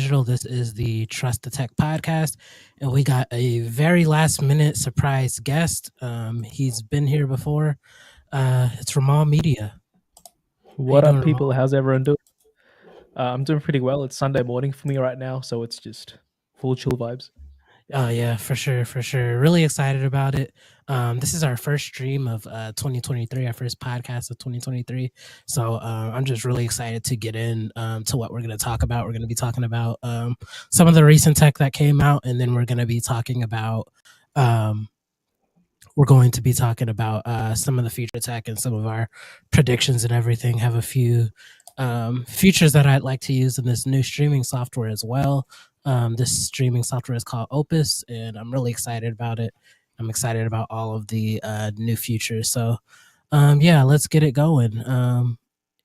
Digital. This is the Trust the Tech podcast, and we got a very last minute surprise guest. He's been here before. It's Ramal Media. What doing, up, people? Ramal? How's everyone doing? I'm doing pretty well. It's Sunday morning for me right now, so it's just full chill vibes. Oh yeah, for sure, for sure. Really excited about it. This is our first stream of 2023, our first podcast of 2023. So I'm just really excited to get in to what we're going to talk about. We're going to be talking about some of the recent tech that came out, and then we're going to be talking about some of the future tech and some of our predictions and everything. Have a few features that I'd like to use in this new streaming software as well. This streaming software is called Opus, and I'm really excited about it. I'm excited about all of the new features. So, yeah, let's get it going.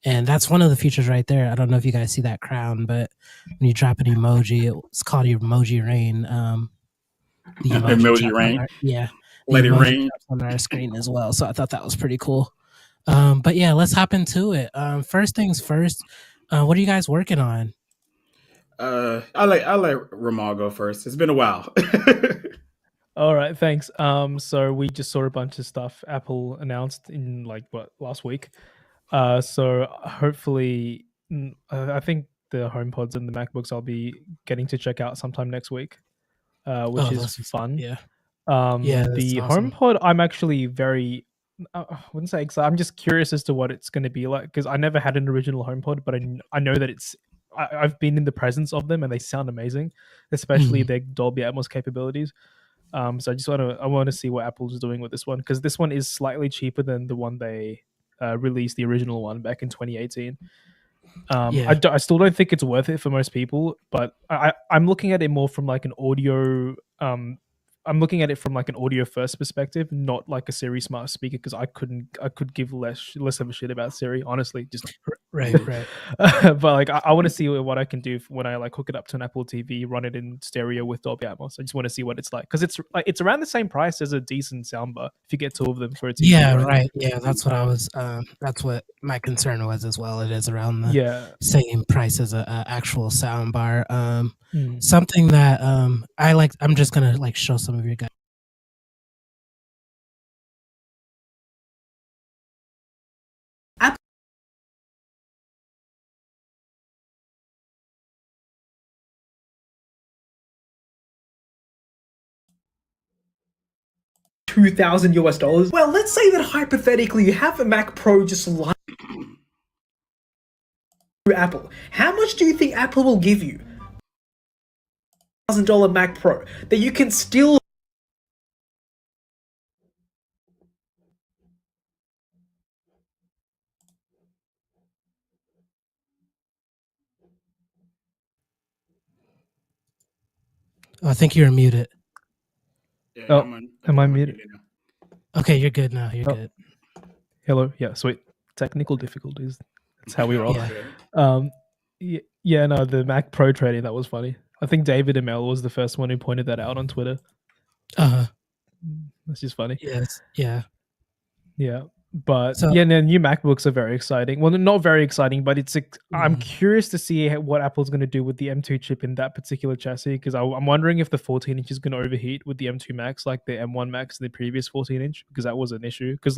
And that's one of the features right there. I don't know if you guys see that crown, but when you drop an emoji, it's called emoji rain. The emoji rain. Yeah. Let it rain on our screen as well. So I thought that was pretty cool. But yeah, let's hop into it. First things first, what are you guys working on? I'll let Ramal go first. It's been a while. All right, thanks. So we just saw a bunch of stuff Apple announced in last week. So hopefully, I think the HomePods and the MacBooks I'll be getting to check out sometime next week, which is fun. Yeah. The awesome. HomePod, I'm actually very, I wouldn't say excited. I'm just curious as to what it's going to be like, because I never had an original HomePod, but I know that I've been in the presence of them and they sound amazing, especially their Dolby Atmos capabilities. So I want to see what Apple's doing with this one, because this one is slightly cheaper than the one they released, the original one back in 2018. I still don't think it's worth it for most people, but I'm looking at it more from like an audio. I'm looking at it from like an audio first perspective, not like a Siri smart speaker, because I could give less of a shit about Siri, honestly. Just right. But like I want to see what I can do when I like hook it up to an Apple TV, run it in stereo with Dolby Atmos. I just want to see what it's like, because it's around the same price as a decent soundbar if you get two of them for a TV. Right. Yeah, that's what I was. That's what my concern was as well. It is around the same price as a actual soundbar. Something that I like. I'm just gonna like show some of you guys. $2,000. Well, let's say that hypothetically you have a Mac Pro just lying through Apple. How much do you think Apple will give you? $1,000 Mac Pro that you can still I think you're muted. Yeah, am I muted? Okay, you're good now. You're good. Hello. Yeah, sweet. Technical difficulties. That's how we roll. Yeah. No, the Mac Pro trading, that was funny. I think David Amell was the first one who pointed that out on Twitter. That's just funny. Yes. Yeah. Yeah. But the new MacBooks are very exciting. Well, not very exciting, but I'm curious to see what Apple's going to do with the M2 chip in that particular chassis, because I'm wondering if the 14-inch is going to overheat with the M2 Max, like the M1 Max and the previous 14-inch, because that was an issue. Because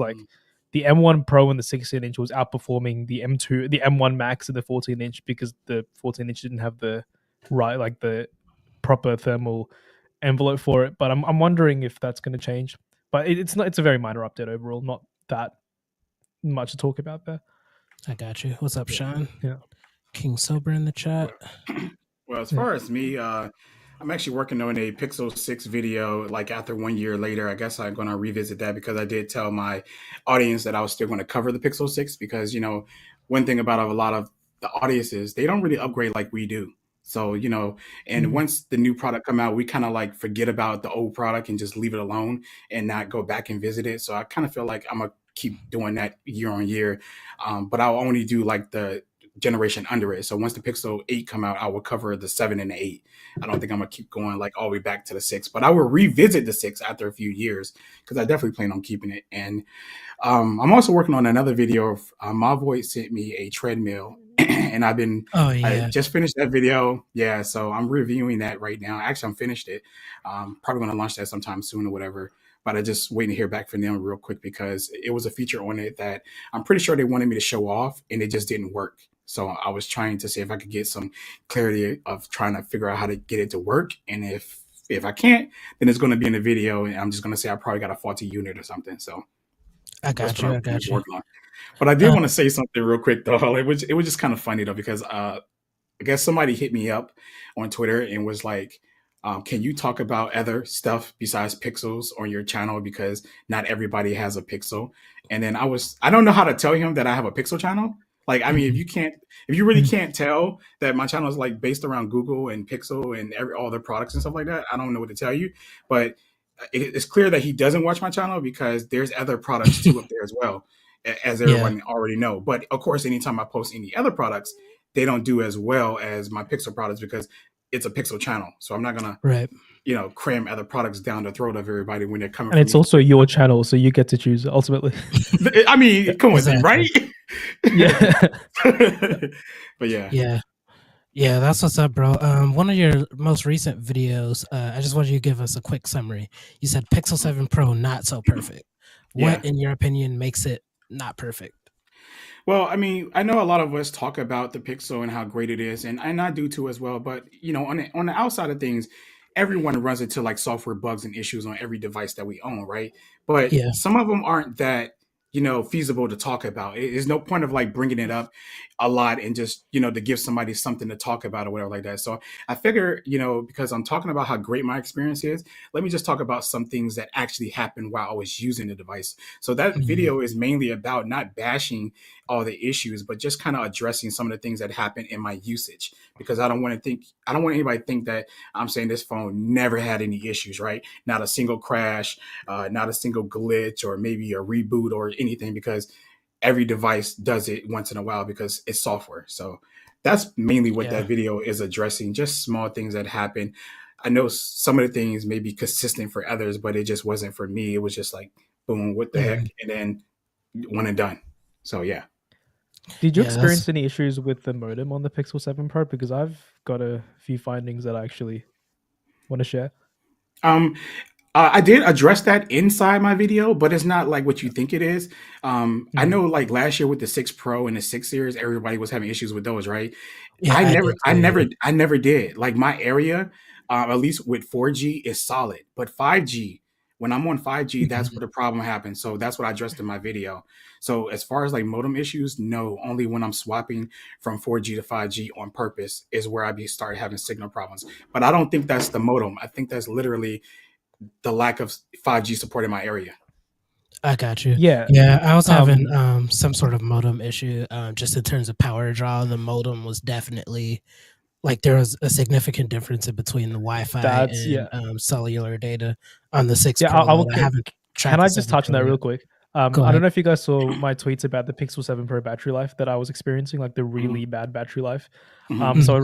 the M1 Pro and the 16-inch was outperforming the M1 Max and the 14-inch, because the 14-inch didn't have the proper thermal envelope for it. But I'm wondering if that's going to change. But it's a very minor update overall, not that much to talk about there. I got you. What's up, Sean? Yeah. King Sober in the chat. Well, as far as me, I'm actually working on a Pixel 6 video. Like after 1 year later, I guess I'm going to revisit that, because I did tell my audience that I was still going to cover the Pixel 6, because, one thing about a lot of the audiences, they don't really upgrade like we do. So, and once the new product come out, we kind of like forget about the old product and just leave it alone and not go back and visit it. So I kind of feel like I'm going to keep doing that year on year. But I'll only do like the generation under it. So once the Pixel 8 come out, I will cover the 7 and the 8. I don't think I'm going to keep going like all the way back to the 6, but I will revisit the 6 after a few years, because I definitely plan on keeping it. And I'm also working on another video. Mavoid sent me a treadmill, and Oh I yeah. just finished that video. Yeah, so I'm reviewing that right now. Actually, I'm finished it. Probably going to launch that sometime soon or whatever. But I just waiting to hear back from them real quick because it was a feature on it that I'm pretty sure they wanted me to show off, and it just didn't work. So I was trying to see if I could get some clarity of trying to figure out how to get it to work, and if I can't, then it's going to be in the video, and I'm just going to say I probably got a faulty unit or something. So I that's got what you. I'm I got you. working on. But I did Uh, want to say something real quick though. It was just kind of funny though because I guess somebody hit me up on Twitter and was like, "Can you talk about other stuff besides pixels on your channel because not everybody has a pixel?" And then I don't know how to tell him that I have a pixel channel. Like, I mean, mhm, if you really mhm. can't tell that my channel is like based around Google and Pixel and all their products and stuff like that, I don't know what to tell you. But it's clear that he doesn't watch my channel because there's other products too up there as well, as Yeah. everyone already know. But of course, anytime I post any other products, they don't do as well as my Pixel products because it's a Pixel channel. So I'm not gonna, Right. cram other products down the throat of everybody when they're coming And from it's me. also your channel, so you get to choose ultimately. I mean, come on, Exactly. right? Yeah. But yeah. Yeah. Yeah, that's what's up, bro. One of your most recent videos, I just wanted you to give us a quick summary. You said Pixel 7 Pro not so perfect. Yeah. What, in your opinion, makes it not perfect? Well, I mean, I know a lot of us talk about the Pixel and how great it is, and I do too as well. But on the outside of things, everyone runs into like software bugs and issues on every device that we own, right? But Yeah. some of them aren't that feasible to talk about. There's no point of like bringing it up a lot and just to give somebody something to talk about or whatever like that. So I figure because I'm talking about how great my experience is, let me just talk about some things that actually happened while I was using the device. So that Mhm. video is mainly about not bashing all the issues, but just kind of addressing some of the things that happen in my usage because I don't want anybody to think that I'm saying this phone never had any issues, right? Not a single crash, not a single glitch, or maybe a reboot or anything because every device does it once in a while because it's software. So that's mainly what Yeah. that video is addressing, just small things that happen. I know some of the things may be consistent for others, but it just wasn't for me. It was just like, boom, what the heck? Mhm. And then one and done. So yeah. Did you Yeah, that's experience any issues with the modem on the Pixel 7 Pro? Because I've got a few findings that I actually want to share. Um, I did address that inside my video, but it's not like what you think it is. I Mhm. know like last year with the 6 Pro and the 6 series, everybody was having issues with those, right? yeah, I I never, did I too. Yeah. never, I never did. Like my area, at least with 4G, is solid, but 5G, when I'm on 5G, that's Mhm. where the problem happens. So that's what I addressed in my video. So as far as like modem issues, no, only when I'm swapping from 4G to 5G on purpose is where I be start having signal problems. But I don't think that's the modem. I think that's literally the lack of 5G support in my area. I got you. Yeah. Yeah, I was having Um, some sort of modem issue. Just in terms of power draw, the modem was definitely like there was a significant difference in between the Wi-Fi that's and yeah. cellular data on the 6 Yeah, Pro. I will. Though I haven't Can tried I the just 7 touch on Pro that yet. real quick? Go I don't ahead. know if you guys saw my tweets about the Pixel 7 Pro battery life that I was experiencing, like the really bad battery life. Mhm. So Mhm.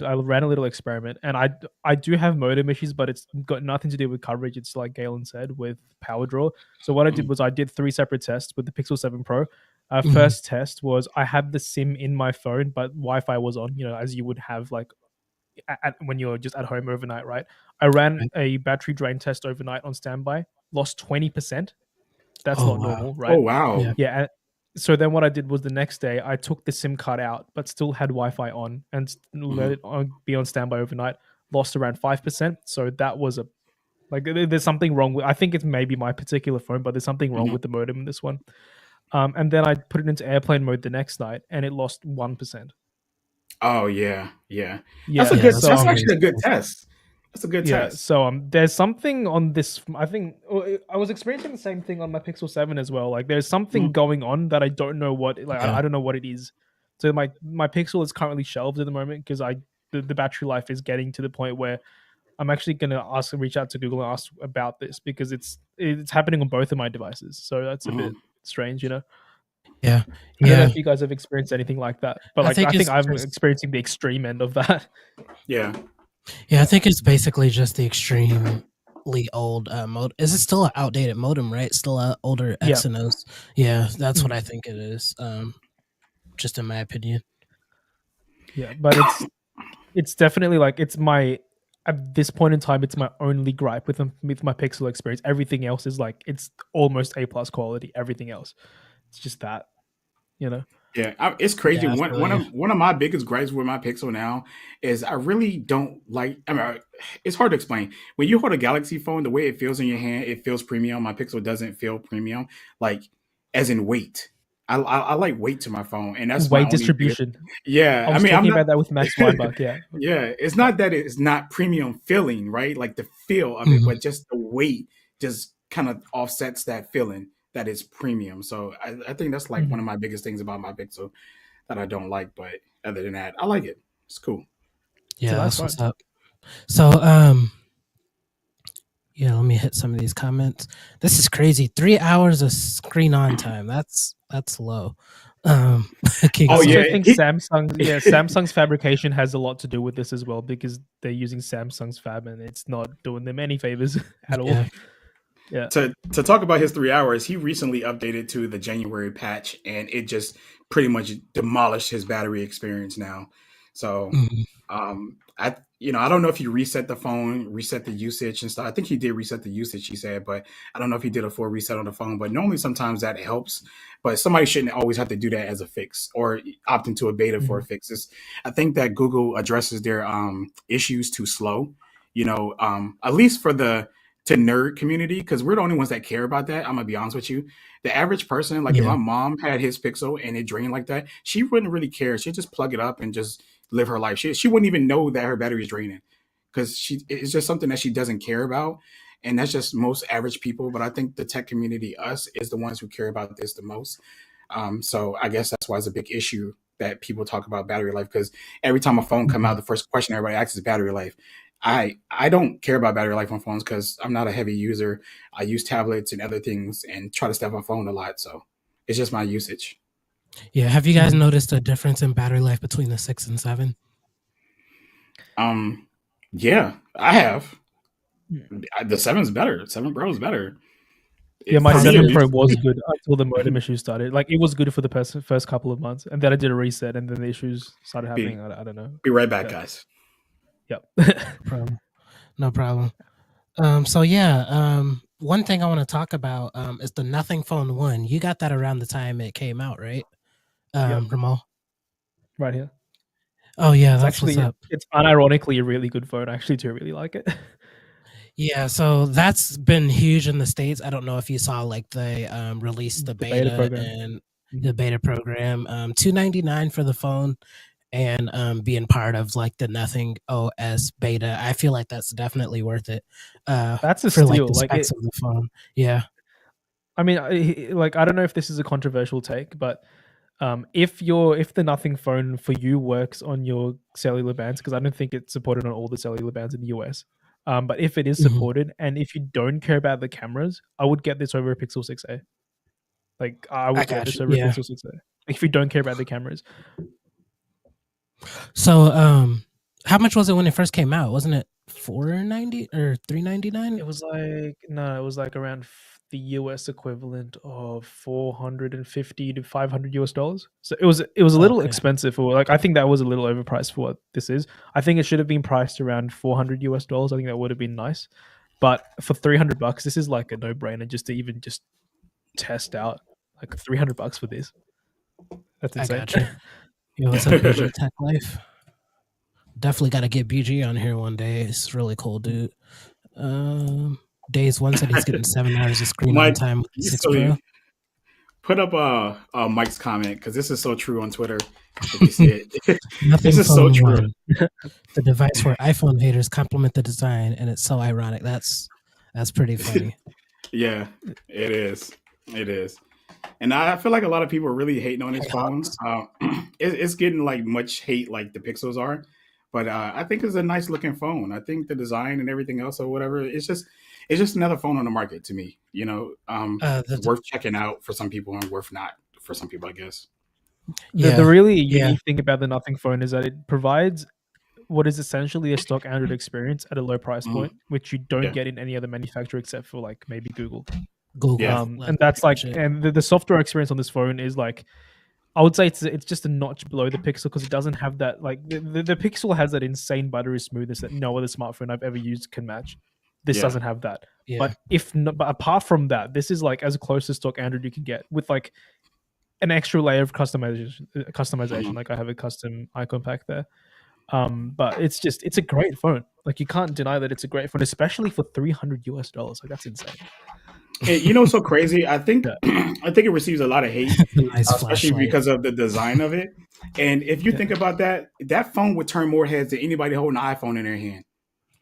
I ran a little experiment, and I do have modem issues, but it's got nothing to do with coverage. It's like Galen said with power draw. So what I did Mhm. was I did 3 separate tests with the Pixel 7 Pro. Mhm. First test was I had the SIM in my phone, but Wi-Fi was on. As you would have like when you're just at home overnight, right? I ran Right. a battery drain test overnight on standby, lost 20%. That's Oh not wow. normal, Oh right? Yeah. wow. Yeah. So then what I did was the next day I took the SIM card out, but still had Wi-Fi on and let Mhm. it be on standby overnight. Lost around 5%. So that was there's something wrong with. I think it's maybe my particular phone, but there's something wrong Mhm. with the modem in this one. And then I put it into airplane mode the next night, and it lost 1%. Oh yeah, yeah. That's a Yeah. Yeah, good. that's So That's very actually a good expensive. test. That's a good Yeah, test. so there's something on this. I think I was experiencing the same thing on my Pixel 7 as well. Like, there's something Mhm. going on that I don't know what. Like, Yeah. I don't know what it is. So my Pixel is currently shelved at the moment because the battery life is getting to the point where I'm actually gonna reach out to Google and ask about this because it's happening on both of my devices. So that's a bit Mhm. strange. Yeah. I don't know Yeah. if you guys have experienced anything like that, but I like I think think it's I'm just experiencing the extreme end of that. Yeah. yeah, I think it's basically just the extremely old modem. Is it still an outdated modem, right? Still a older Yeah. Exynos. Yeah, that's what Mhm. I think it is. Just in my opinion. Yeah, but it's definitely like it's my at this point in time it's my only gripe with my Pixel experience. Everything else is like it's almost A plus quality. Everything else, it's just that, you know. Yeah, it's crazy. Yeah, I One feel one you. of one of my biggest gripes with my Pixel now is I really don't like. I mean, it's hard to explain. When you hold a Galaxy phone, the way it feels in your hand, it feels premium. My Pixel doesn't feel premium, like as in weight. I like weight to my phone, and that's my Weight only biggest. distribution. Yeah, I I was mean, I'm talking not. about that with Max Weinbach. Yeah, Yeah, it's not that it's not premium feeling, right? Like the feel of it, Mhm. but just the weight just kind of offsets that feeling that it's premium. So I think that's like one Mhm. of my biggest things about my Pixel that I don't like. But other than that, I like it. It's cool. it's a Yeah, nice that's what's phone. up. So, yeah, let me hit some of these comments. This is crazy. 3 hours of screen on time. That's low. King I Oh also yeah, Sir. think Samsung's fabrication has a lot to do with this as well because they're using Samsung's fab and it's not doing them any favors at all. Yeah. Yeah. to talk about his 3 hours, he recently updated to the January patch, and it just pretty much demolished his battery experience now. So Mhm. I don't know if he reset the phone, reset the usage and stuff. I think he did reset the usage, he said, but I don't know if he did a full reset on the phone. But normally sometimes that helps, but somebody shouldn't always have to do that as a fix or opt into a beta for a Mhm. fix. I think that Google addresses their issues too slow. At least for the to nerd community, because we're the only ones that care about that. I'm gonna be honest with you. The average person, like if Yeah. my mom had his Pixel and it drained like that, she wouldn't really care. She'd just plug it up and just live her life. She wouldn't even know that her battery is draining because it's just something that she doesn't care about. And that's just most average people. But I think the tech community, us, is the ones who care about this the most. So I guess that's why it's a big issue that people talk about battery life, because every time a phone come out, Mhm. the first question everybody asks is battery life. I don't care about battery life on phones because I'm not a heavy user. I use tablets and other things and try to stay off my phone a lot. So it's just my usage. Yeah. Have you guys Mhm. noticed a difference in battery life between the 6 and 7? Um, yeah, I have. Yeah. The seven's better. Seven Pro is better. Yeah, my For How me, at 7 so? Pro least. was good until the modem issues started. Like it was good for the first couple of months, and then I did a reset, and then the issues started happening. Be I don't know. be right back, Yeah. guys. Yep. Problem. No problem. So yeah, one thing I want to talk about is the Nothing Phone 1. You got that around the time it came out, right? Yep. Ramal? Right here. Oh yeah, It's that's what's actually up. it's unironically a really good phone. I actually do really like it. Yeah, so that's been huge in the States. I don't know if you saw like they released the The beta beta program. and the Mhm. beta program. $299 for the phone and being part of like the Nothing OS beta. I feel like that's definitely worth it. That's a For like steal. the Like specs it. of the phone. Yeah. I mean, I don't know if this is a controversial take, but if the Nothing phone for you works on your cellular bands, because I don't think it's supported on all the cellular bands in the US. But if it is Mhm. supported, and if you don't care about the cameras, I would get this over a Pixel 6a. Like I I would get got this you. over a Yeah. Pixel 6a. If you don't care about the cameras, So how much was it when it first came out? Wasn't it 490 or 399? it was like no, it was like around the US equivalent of 450 to 500 US dollars. So it was a little Okay. expensive for like I think that was a little overpriced for what this is. I think it should have been priced around 400 US dollars. I think that would have been nice. But for $300, this is like a no-brainer just to even just test out like $300 for this. That's I insane. got you. Yo, what's up, BG Tech Life? Definitely got to get BG on here one day. It's really cool, dude. Days one said he's getting 7 hours of screen on Mike, time with the you 6 silly. Pro. Put up Mike's comment because this is so true on Twitter. If you see it, Nothing this is so Phone true. 1. The device where iPhone haters compliment the design, and it's so ironic. That's pretty funny. Yeah, it is. It is. And I feel like a lot of people are really hating on this Hey, phone. Hawks. It's getting like much hate like the Pixels are, but I think it's a nice looking phone. I think the design and everything else or whatever, it's just another phone on the market to me. The Worth checking out for some people and worth not for some people, I guess. The yeah, really yeah. unique thing about the Nothing phone is that it provides what is essentially a stock Android experience at a low price Mhm. point, which you don't Yeah, get in any other manufacturer except for like maybe Google. Google. yeah, That's And that's pretty like, much it. and the software experience on this phone is like, I would say it's just a notch below the Pixel because it doesn't have that like the Pixel has that insane buttery smoothness that no other smartphone I've ever used can match. This Yeah. doesn't have that. Yeah. But apart from that, this is like as close to stock Android you can get with like an extra layer of customization. Like I have a custom icon pack there. But it's a great phone. Like you can't deny that it's a great phone, especially for $300. Like that's insane. And you know what's so crazy? I think I think it receives a lot of hate, Nice especially flashlight. because of the design of it. And if you think about that, that phone would turn more heads than anybody holding an iPhone in their hand.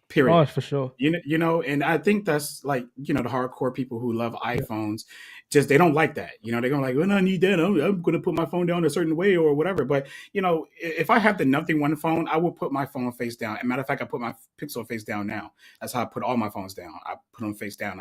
Period. Oh, for sure. You know, and I think that's like, you know, the hardcore people who love iPhones, just they don't like that. You know, they're gonna like, well, I need that. I'm gonna put my phone down a certain way or whatever. But you know, if I have the Nothing One phone, I will put my phone face down. As a matter of fact, I put my Pixel face down now. That's how I put all my phones down. I put them face down.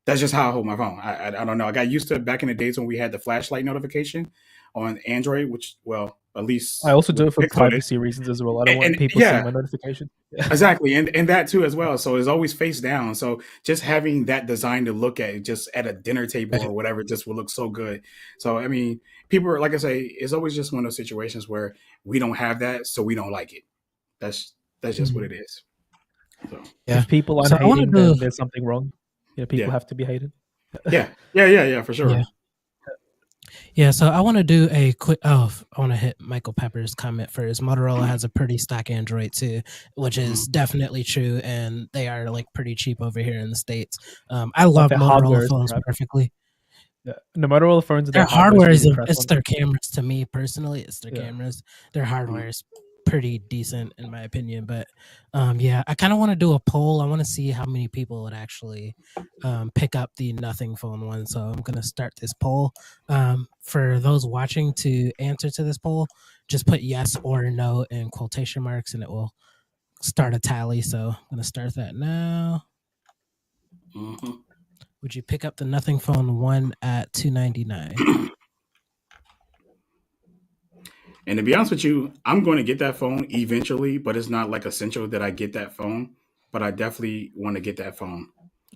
That's just how I hold my phone. I don't know. I got used to it back in the days when we had the flashlight notification on Android, which, well, at least I also do it for Pixel did. privacy reasons as well. I don't want And- people yeah. seeing my notification. Exactly, and that too as well. So it's always face down. So just having that design to look at, just at a dinner table or whatever, just will look so good. So I mean, people are, like I say, it's always just one of those situations where we don't have that, so we don't like it. That's just what it is. So Yeah. If people aren't So I wanna hating, then do- there's something wrong. Yeah, people Yeah. have to be hated. yeah, for sure. Yeah. Yeah, so I want to do a quick. I want to hit Michael Pepper's comment first. Motorola has a pretty stock Android too, which is definitely true, and they are like pretty cheap over here in the States. I love their hardware Motorola is phones crap. perfectly. Yeah. No matter all the phones, Their hardware is really crap it's on. their cameras to me personally. It's their Yeah. cameras. Their hardware is pretty decent in my opinion, but yeah, I kind of want to do a poll. I want to see how many people would actually pick up the Nothing Phone one. So I'm gonna start this poll. For those watching to answer to this poll, just put yes or no in quotation marks, and it will start a tally. So I'm gonna start that now. Mhm. Would you pick up the Nothing Phone 1 at $299? And to be honest with you, I'm going to get that phone eventually, but it's not like essential that I get that phone. But I definitely want to get that phone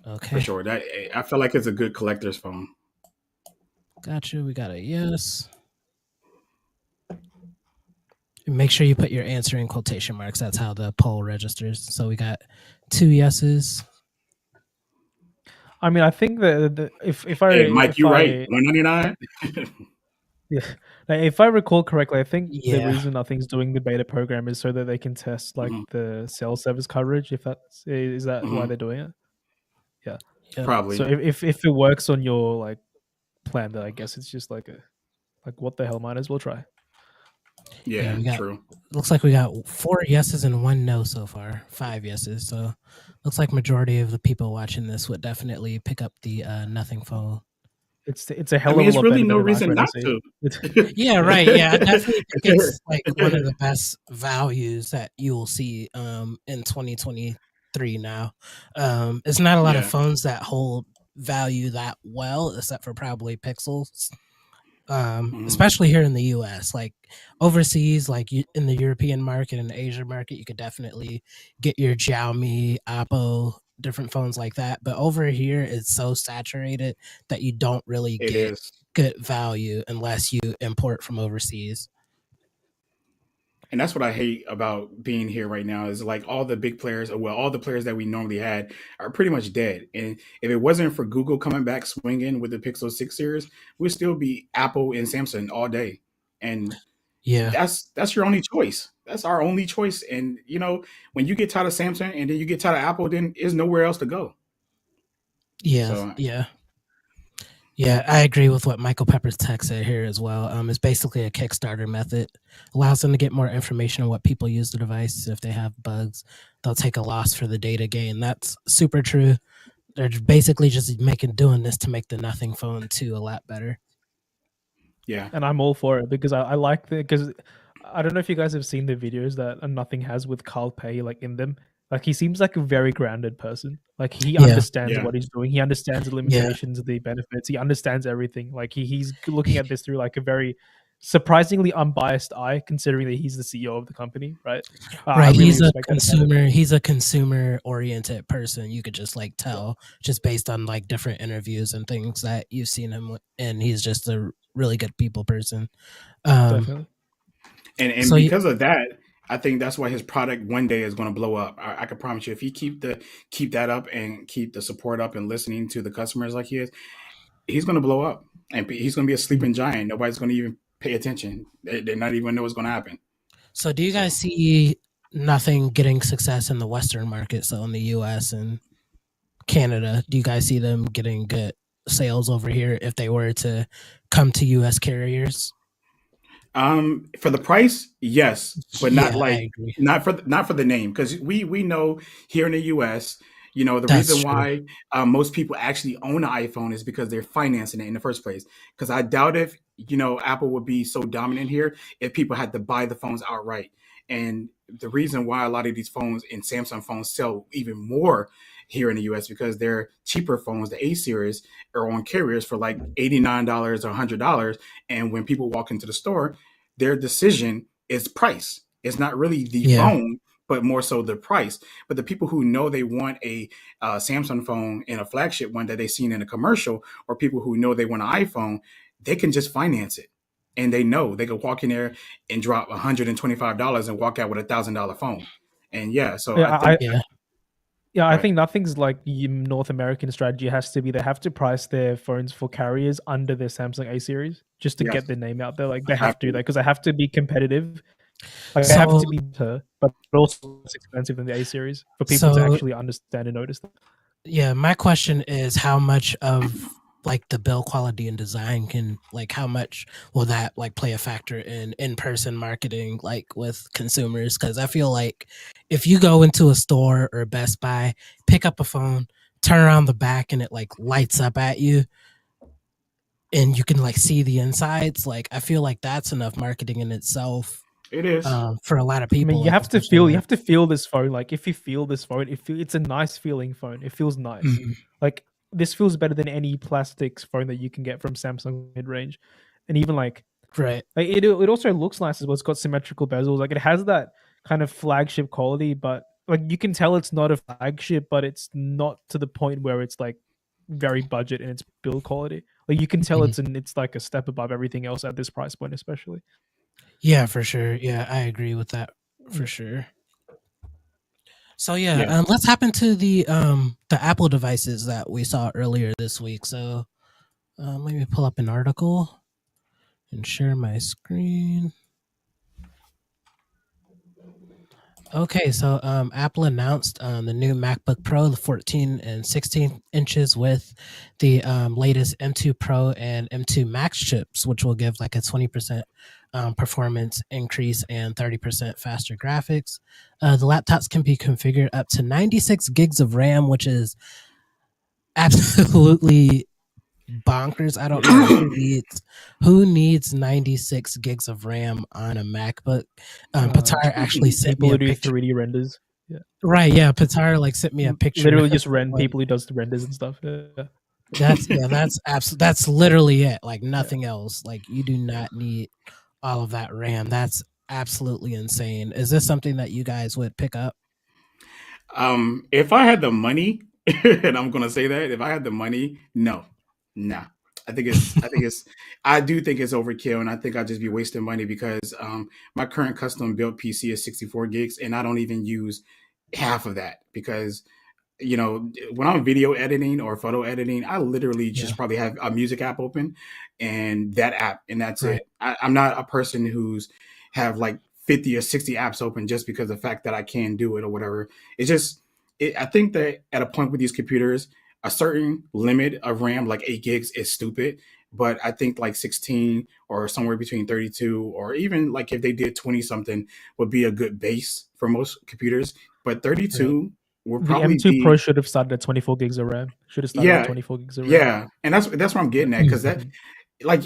for Okay, sure. That I feel like it's a good collector's phone. gotcha. We got a yes. And make sure you put your answer in quotation marks. That's how the poll registers. So we got 2 yeses. I mean, I think that if I Hey, Mike, if you I, right? 199. Yeah, like, if I recall correctly, I think the Yeah. reason Nothing's doing the beta program is so that they can test like the cell service coverage. If that's is that why Mhm. they're doing it? Yep. Probably. So if it works on your like plan, then I guess it's just like what the hell, might as well try. Yeah, we got- true. Looks like we got 4 yeses and 1 no so far. 5 yeses. So looks like majority of the people watching this would definitely pick up the Nothing Phone. It's a hell I mean, of a it's lot really better no than an reason iPhone not SE. to. Yeah, right. Yeah, I definitely think it's like one of the best values that you will see in 2023 now. It's not a lot of Yeah. phones that hold value that well, except for probably Pixels. Especially here in the US, like overseas, like in the European market and the Asian market, you could definitely get your Xiaomi, Oppo, different phones like that. But over here, it's so saturated that you don't really It get is. good value unless you import from overseas. And that's what I hate about being here right now is like all the big players, well, all the players that we normally had are pretty much dead. And if it wasn't for Google coming back swinging with the Pixel 6 series, we'd still be Apple and Samsung all day. And Yeah, that's your only choice. That's our only choice. And, you know, when you get tired of Samsung and then you get tired of Apple, then there's nowhere else to go. yeah, So- yeah. I agree with what Michael Pepper's text said here as well. It's basically a Kickstarter method. Allows them to get more information on what people use the device. If they have bugs, they'll take a loss for the data gain. That's super true. They're basically just doing this to make the Nothing Phone 2 a lot better. Yeah. And I'm all for it because I like because I don't know if you guys have seen the videos that Nothing has with Carl Pei like in them. Like he seems like a very grounded person. Like he Yeah. understands Yeah. what he's doing. He understands the limitations, the benefits. He understands everything. Like he's looking at this through like a very surprisingly unbiased eye, considering that he's the CEO of the company, right? I Right, really he's a respect that about him. consumer. He's a consumer oriented person. You could just like tell just based on like different interviews and things that you've seen him with, and he's just a really good people person. Definitely. And So because of that, I think that's why his product one day is going to blow up. I can promise you, if he keep that up and keep the support up and listening to the customers like he is, he's going to blow up, and he's going to be a sleeping giant. Nobody's going to even pay attention. They're not even know what's going to happen. So do you guys see nothing getting success in the Western market? So in the US and Canada, do you guys see them getting good sales over here if they were to come to US carriers? For the price, yes, but not Yeah, I like agree. not for the name, because we know here in the U.S. The That's reason true. why most people actually own an iPhone is because they're financing it in the first place. Because I doubt if Apple would be so dominant here if people had to buy the phones outright. And the reason why a lot of these phones and Samsung phones sell even more here in the U.S. because they're cheaper phones, the A series, are on carriers for like $89 or $100, and when people walk into the store, their decision is price. It's not really the Yeah. phone, but more so the price. But the people who know they want a Samsung phone and a flagship one that they've seen in a commercial, or people who know they want an iPhone, they can just finance it. And they know they could walk in there and drop $125 and walk out with $1,000 phone. And yeah, so Yeah, I think Yeah. Yeah, I Right. think nothing's like North American strategy has to be they have to price their phones for carriers under their Samsung A series just to yes, get their name out there. Like they have have to do to. that because they have to be competitive. Like they have So to be better, but also less expensive than the A series for people to so actually understand and notice them. yeah, my question is how much of like the build quality and design can like how much will that like play a factor in in-person marketing like with consumers? Because I feel like if you go into a store or Best Buy, pick up a phone, turn around the back and it like lights up at you and you can like see the insides, like I feel like that's enough marketing in itself It is. for a lot of I people, mean, like especially you like have to feel this phone. Like if you feel this phone, it's a nice feeling phone. It feels nice. Mhm. Like this feels better than any plastics phone that you can get from Samsung mid range, and even like Right. it also looks nice as well. It's got symmetrical bezels. Like it has that kind of flagship quality, but like you can tell it's not a flagship, but it's not to the point where it's like very budget in its build quality. Like you can tell Mhm. it's like a step above everything else at this price point, especially. Yeah, for sure. Yeah, I agree with that for Yeah. sure. So yeah, Yeah. let's hop into the Apple devices that we saw earlier this week. So let me pull up an article and share my screen. Okay, so Apple announced the new MacBook Pro, the 14 and 16 inches with the latest M2 Pro and M2 Max chips, which will give like a 20% performance increase and 30% faster graphics. The laptops can be configured up to 96 gigs of RAM, which is absolutely bonkers. I don't know who needs 96 gigs of RAM on a MacBook. Patar actually sent People me who a do picture. 3D renders. Yeah. Right, yeah. Patar like sent me a picture. Literally just of, like, people who does the renders and stuff. Yeah. that's literally it. Like Yeah. nothing else. Like you do not need all of that RAM. That's absolutely insane. Is this something that you guys would pick up? If I had the money, and I'm gonna say that, if I had the money, no, nah. I do think it's overkill, and I think I'd just be wasting money because my current custom built PC is 64 gigs, and I don't even use half of that because when I'm video editing or photo editing, I literally Yeah, just probably have a music app open and that app, and that's right. it. I'm not a person who's have like 50 or 60 apps open just because of the fact that I can do it or whatever. It's just, I think that at a point with these computers, a certain limit of RAM, like 8 gigs, is stupid. But I think like 16 or somewhere between 32, or even like if they did 20 something, would be a good base for most computers. But Right. 32 will The probably M2 Pro be, should have started at 24 gigs of RAM. Should have started at yeah, 24 gigs of RAM. yeah, and that's what I'm Yeah. getting at, because that, Mhm. like,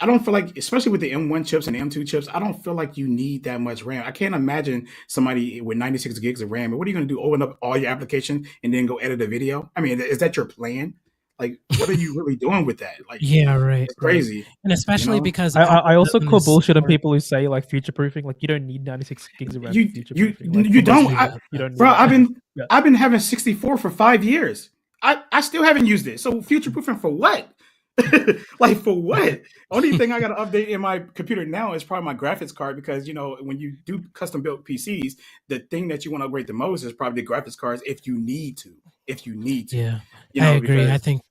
I don't feel like, especially with the M1 chips and the M2 chips, I don't feel like you need that much RAM. I can't imagine somebody with 96 gigs of RAM. What are you going to do? Open up all your applications and then go edit a video? I mean, is that your plan? Like, what are you really doing with that? Like, Yeah, right, it's right. crazy. And especially know? because I also Apple call does bullshit on support- people who say like future proofing. Like you don't need 96 gigs of RAM You for future you proofing. Like, you come on, don't, I- you don't need bro. it. Yeah. I've been having 64 for 5 years. I still haven't used it. So future proofing for what? Like for what? Only thing I got to update in my computer now is probably my graphics card, because when you do custom built PCs, the thing that you want to upgrade the most is probably the graphics cards if you need to. Yeah, I agree. Because, I think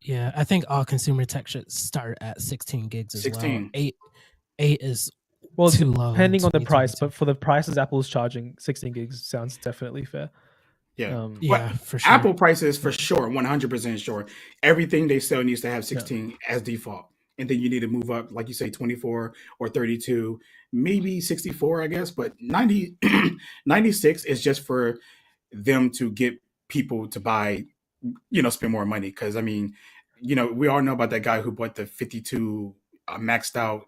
yeah, I think all consumer tech should start at 16 gigs as 16. well. Eight is Well, too low. in depending on the price, 2022. but for the prices Apple's charging, 16 gigs sounds definitely fair. Yeah. Yeah, But for sure. Apple prices for sure, 100% sure. Everything they sell needs to have 16 as default. And then you need to move up, like you say, 24 or 32, maybe 64, I guess. But 90, 96 is just for them to get people to buy, spend more money. Because, I mean, we all know about that guy who bought the 52 maxed out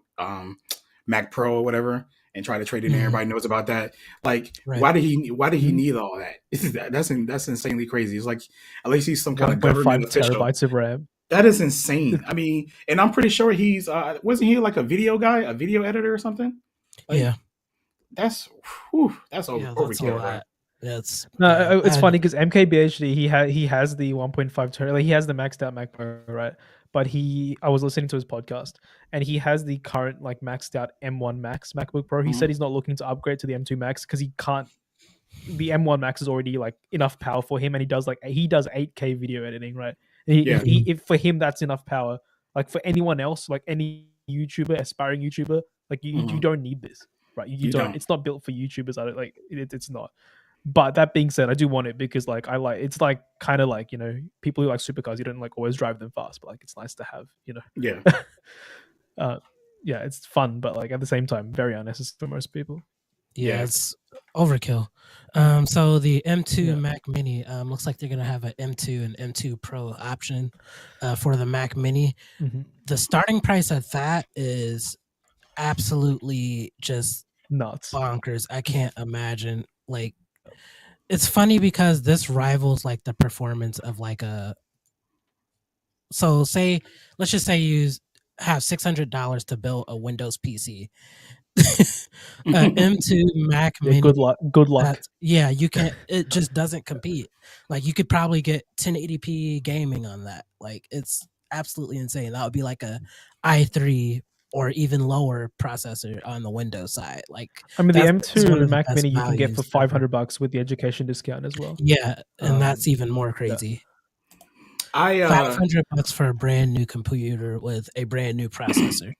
Mac Pro or whatever and try to trade it in. Mhm. Everybody knows about that. Like, Right. why did he Mhm. need all that? That's insanely crazy. It's like, at least he's some kind of 1.5 government official. terabytes of RAM. That is insane. I mean, and I'm pretty sure he's wasn't he like a video guy, a video editor or something? Like, Yeah, that's yeah, that's a overkill, right? lot. That's No, it's and- funny because MKBHD he has the 1.5 terabyte, like he has the maxed out Mac Pro, right? But I was listening to his podcast and he has the current like maxed out M1 Max MacBook Pro. He Mhm. said he's not looking to upgrade to the M2 Max because he can't. The M1 Max is already like enough power for him, and he does 8K video editing, right? Yeah. If for him that's enough power. Like for anyone else, like any YouTuber, aspiring YouTuber, like you Mhm. don't need this, right? You You don't. don't. It's not built for YouTubers. I don't like it, it's not. But that being said, I do want it because like it's like kind of like people who like supercars, you don't like always drive them fast, but like it's nice to have, Yeah. yeah, it's fun, but like at the same time, very unnecessary for most people. Yeah, Yeah. it's overkill. So the M2 Yeah. Mac Mini looks like they're gonna have an M2 and M2 Pro option for the Mac Mini. Mhm. The starting price at that is absolutely just Nuts. bonkers. I can't imagine. Like, it's funny because this rivals like the performance of like a. So let's just say you have $600 to build a Windows PC. M2 Mac Yeah, Mini. good luck. Good luck. Yeah, you can't. It just doesn't compete. Like, you could probably get 1080p gaming on that. Like, it's absolutely insane. That would be like a i3 or even lower processor on the Windows side. Like, I mean, the that's one M2 of the Mac best Mini you can get for values ever. $500 with the education discount as well. Yeah, and that's Um, even more crazy. I $500 for a brand new computer with a brand new processor.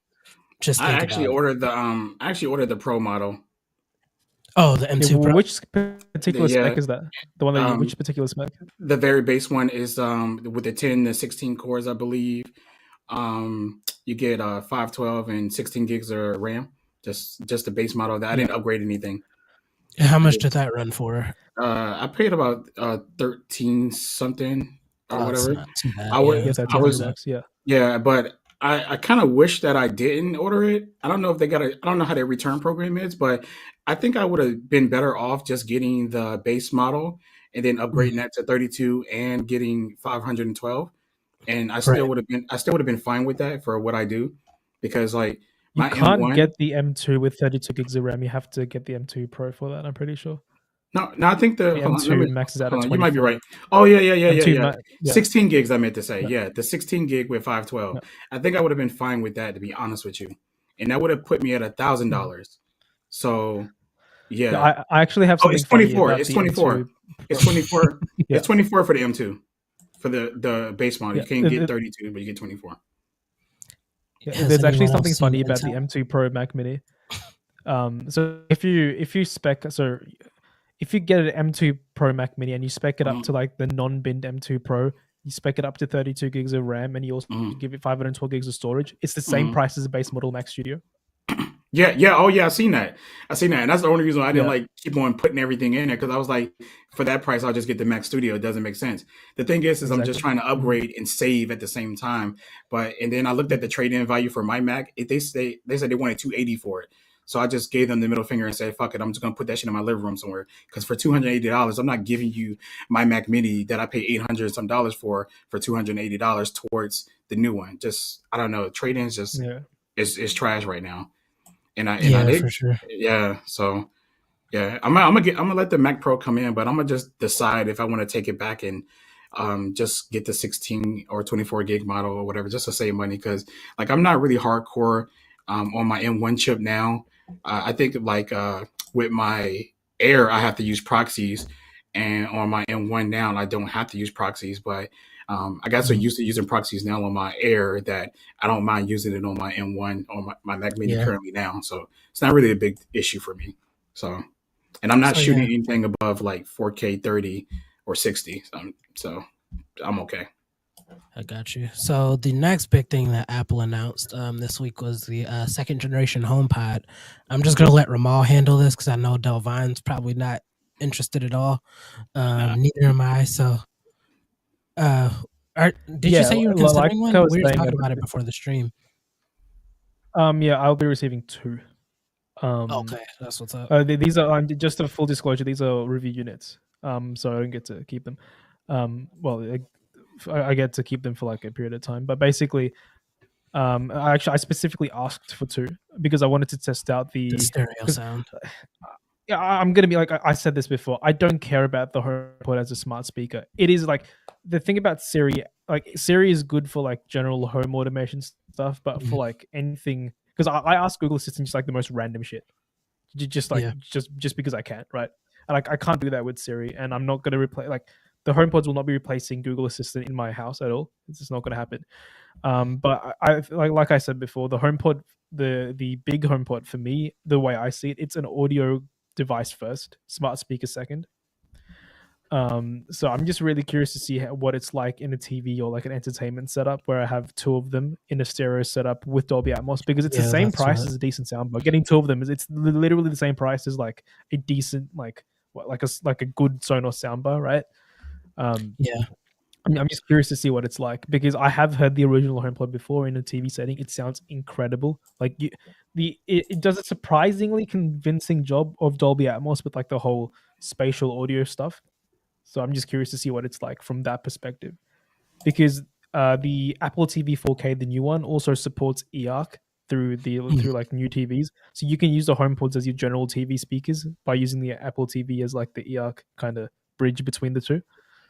Just I think actually about it. ordered the Pro model. Oh, the Yeah, M2 Pro. which particular Yeah, spec is that? The one that which um, particular spec? The very base one is with the 10 to 16 cores, I believe. You get 512 and 16 gigs of RAM. Just the base model. That I didn't upgrade anything. How much did that run for? I paid about 13 something or Oh, it's whatever. not too bad. I would- yeah. Yes, I was- $1,300. Yeah. Yeah, but I kind of wish that I didn't order it. I don't know if I don't know how their return program is, but I think I would have been better off just getting the base model and then upgrading that to 32 and getting 512. And I still would have been fine with that for what I do, because like You my can't M1 get the M2 with 32 gigs of RAM. You have to get the M2 Pro for that. I'm pretty sure. No, I think the The hold on, M2 let me- maxes out hold at on, you might be 24. right. Oh yeah. M2 yeah. 16 gigs I meant to say. Yeah. Yeah, the 16 gig with 512. Yeah. I think I would have been fine with that, to be honest with you. And that would have put me at $1,000. So yeah. Yeah, I actually have Oh, something it's funny 24. about It's the 24. M2. It's 24. Yeah. It's 24 for the M2. For the base model. Yeah. You can't get 32, but you get 24. Yeah, Has there's actually anyone something else seen funny about the Intel? M2 Pro Mac Mini. So if you spec if you get an M2 Pro Mac Mini and you spec it up to like the non-binned M2 Pro, you spec it up to 32 gigs of RAM and you also give it 512 gigs of storage. It's the same price as the base model Mac Studio. Yeah. Oh, yeah. I've seen that. And that's the only reason why I didn't Yeah. like keep on putting everything in there, because I was like, for that price, I'll just get the Mac Studio. It doesn't make sense. The thing is I'm just Exactly. trying to upgrade and save at the same time. And then I looked at the trade-in value for my Mac. They said they wanted $280 for it. So I just gave them the middle finger and said, fuck it, I'm just gonna put that shit in my living room somewhere. Because for $280, I'm not giving you my Mac Mini that I pay $800 some for $280 towards the new one. Just I don't know, trade-ins just is trash right now. And I did, for sure. yeah. So yeah, I'm gonna let the Mac Pro come in, but I'm gonna just decide if I want to take it back and just get the 16 or 24 gig model or whatever, just to save money. Because like I'm not really hardcore on my M1 chip now. I think like with my Air, I have to use proxies, and on my M1 now, I don't have to use proxies. But I got so used to using proxies now on my Air that I don't mind using it on my M1 or my Mac Mini currently now. So it's not really a big issue for me. So, and I'm not shooting anything above like 4K 30 or 60. So I'm okay. I got you. So the next big thing that Apple announced this week was the second generation HomePod. I'm just gonna let Ramal handle this because I know Delvine's probably not interested at all. Neither am I. So, did you say you were considering one? We were talking about it before the stream. Yeah, I'll be receiving 2. Okay, that's what's up. These are just a full disclosure. These are review units. So I don't get to keep them. Well, I get to keep them for like a period of time, but basically, I specifically asked for 2 because I wanted to test out the stereo sound. Yeah, I'm gonna be like I said this before. I don't care about the HomePod as a smart speaker. It is like the thing about Siri. Like Siri is good for like general home automation stuff, but for like anything, because I ask Google Assistant just like the most random shit, just because I can, right? And I can't do that with Siri, and I'm not gonna replace like the HomePods will not be replacing Google Assistant in my house at all. It's just not gonna happen. But I like I said before, the HomePod, the big HomePod for me, the way I see it, it's an audio device first, smart speaker second. So I'm just really curious to see what it's like in a TV or like an entertainment setup where I have 2 of them in a stereo setup with Dolby Atmos, because it's the same price as a decent soundbar. Getting 2 of them it's literally the same price as like a decent like a good Sonos soundbar, right? I'm just curious to see what it's like, because I have heard the original HomePod before in a TV setting. It sounds incredible. Like it does a surprisingly convincing job of Dolby Atmos with like the whole spatial audio stuff. So I'm just curious to see what it's like from that perspective, because the Apple TV 4K, the new one, also supports eARC through like new TVs. So you can use the HomePods as your general TV speakers by using the Apple TV as like the eARC kind of bridge between the two.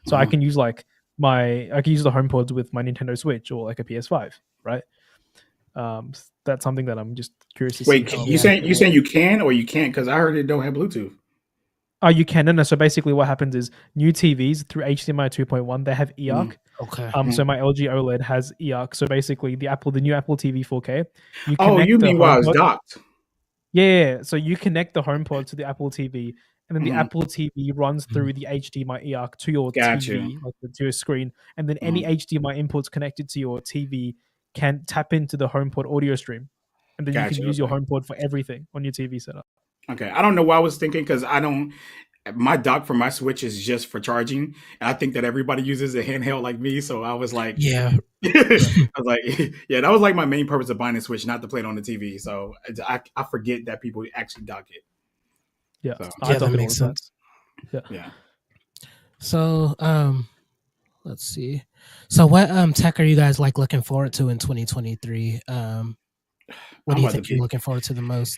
So I can use the HomePods with my Nintendo Switch or like a PS5, right? That's something that I'm just curious to see. Wait, you saying you can or you can't? Because I heard it don't have Bluetooth. Oh, you can. No. So basically, what happens is new TVs through HDMI 2.1 they have eARC. Okay. So my LG OLED has eARC. So basically, the new Apple TV 4K. You mean while it's docked? Yeah. So you connect the HomePod to the Apple TV, and then the Apple TV runs through the HDMI eARC to your TV, like to your screen, and then any HDMI inputs connected to your TV can tap into the HomePod audio stream, and then you can use your HomePod for everything on your TV setup. Okay, I don't know what I was thinking, because my dock for my Switch is just for charging, and I think that everybody uses a handheld like me. So I was like, I was like, that was like my main purpose of buying a Switch, not to play it on the TV. So I forget that people actually dock it. Yeah, so, that makes sense. Yeah. So let's see. So what tech are you guys like looking forward to in 2023? What do you think you're looking forward to the most?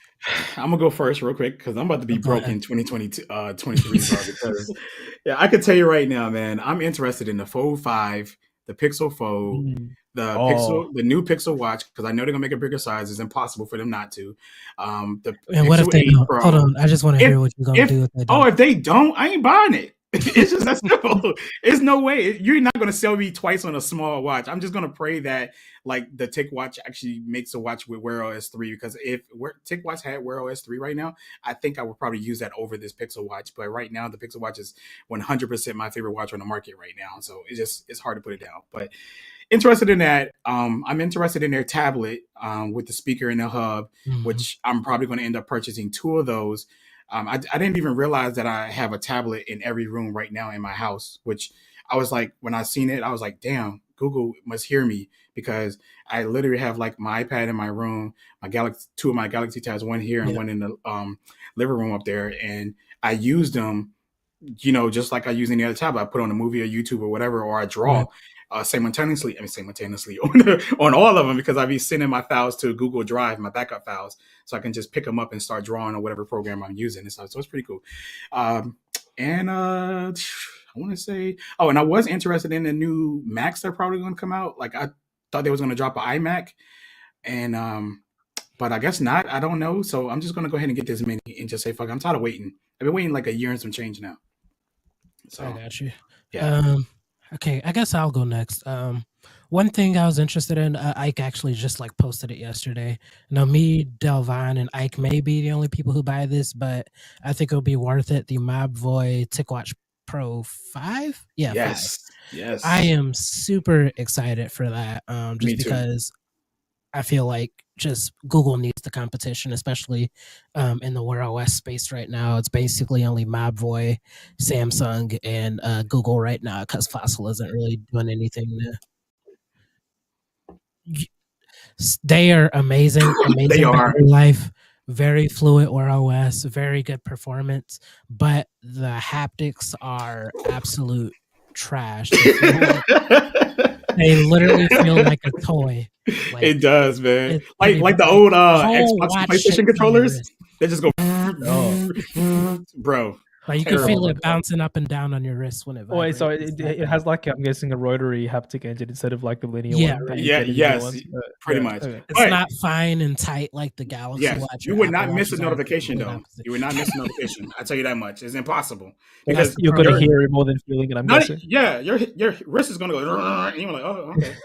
I'm gonna go first real quick, because I'm about to be broke in 2022, 23. Because I could tell you right now, man, I'm interested in the Fold 5, the Pixel Fold, the new Pixel Watch, because I know they're gonna make a bigger size. It's impossible for them not to. And what if they don't? Hold on, I just want to hear what you're gonna do if they don't. If they don't, I ain't buying it. It's just that simple. There's no way you're not going to sell me twice on a small watch. I'm just going to pray that like the TicWatch actually makes a watch with Wear OS 3, because if TicWatch had Wear OS 3 right now, I think I would probably use that over this Pixel Watch. But right now, the Pixel Watch is 100% my favorite watch on the market right now. So it's hard to put it down. But interested in that. I'm interested in their tablet with the speaker and the hub, which I'm probably going to end up purchasing 2 of those. I didn't even realize that I have a tablet in every room right now in my house, which I was like, when I seen it, I was like, damn, Google must hear me because I literally have like my iPad in my room, my Galaxy, two of my Galaxy Tabs, one here and Yeah. one in the living room up there, and I use them, you know, just like I use any other tab. I put on a movie or YouTube or whatever, or I draw simultaneously on all of them because I be sending my files to Google Drive, my backup files, so I can just pick them up and start drawing on whatever program I'm using. And so it's pretty cool. And I want to say, oh, and I was interested in the new Macs that are probably going to come out. Like I thought they was going to drop an iMac, and but I guess not. I don't know. So I'm just going to go ahead and get this mini and just say, fuck, I'm tired of waiting. I've been waiting like a year and some change now. So I got you. yeah. Okay, I guess I'll go next. One thing I was interested in, Ike actually just like posted it yesterday. Now, me, Delvine, and Ike may be the only people who buy this, but I think it'll be worth it. The Mobvoi TicWatch Pro 5? Yeah, 5. Yes. I am super excited for that. Me Just too. because I feel like just Google needs the competition, especially in the Wear OS space right now. It's basically only Mobvoi, Samsung, and Google right now because Fossil isn't really doing anything. They are amazing, amazing They are. battery life, very fluid Wear OS, very good performance, but the haptics are absolute trash. They literally feel like a toy. Like, it does, man. it's Like pretty the bad. old Whole Xbox watch and PlayStation shakes on your controllers. wrist. They just go, Oh. bro. Like you can feel Terrible. it bouncing up and down on your wrist when it Wait, vibrates. so It's that it bad. has like, I'm guessing, a rotary haptic engine instead of like the linear Yeah, one. that right. you Yeah, get in the newer yes, ones? pretty Yeah, much. okay. It's But not fine and tight like the Galaxy yes, Watch. you or would Apple not miss a Watches are. notification Complete though. opposite. You would not miss a notification. I tell you that much. It's impossible Well, that's because the You're going to problem. hear it more than feeling it, I'm not, guessing. yeah, your wrist is gonna go, and you're like, oh, okay.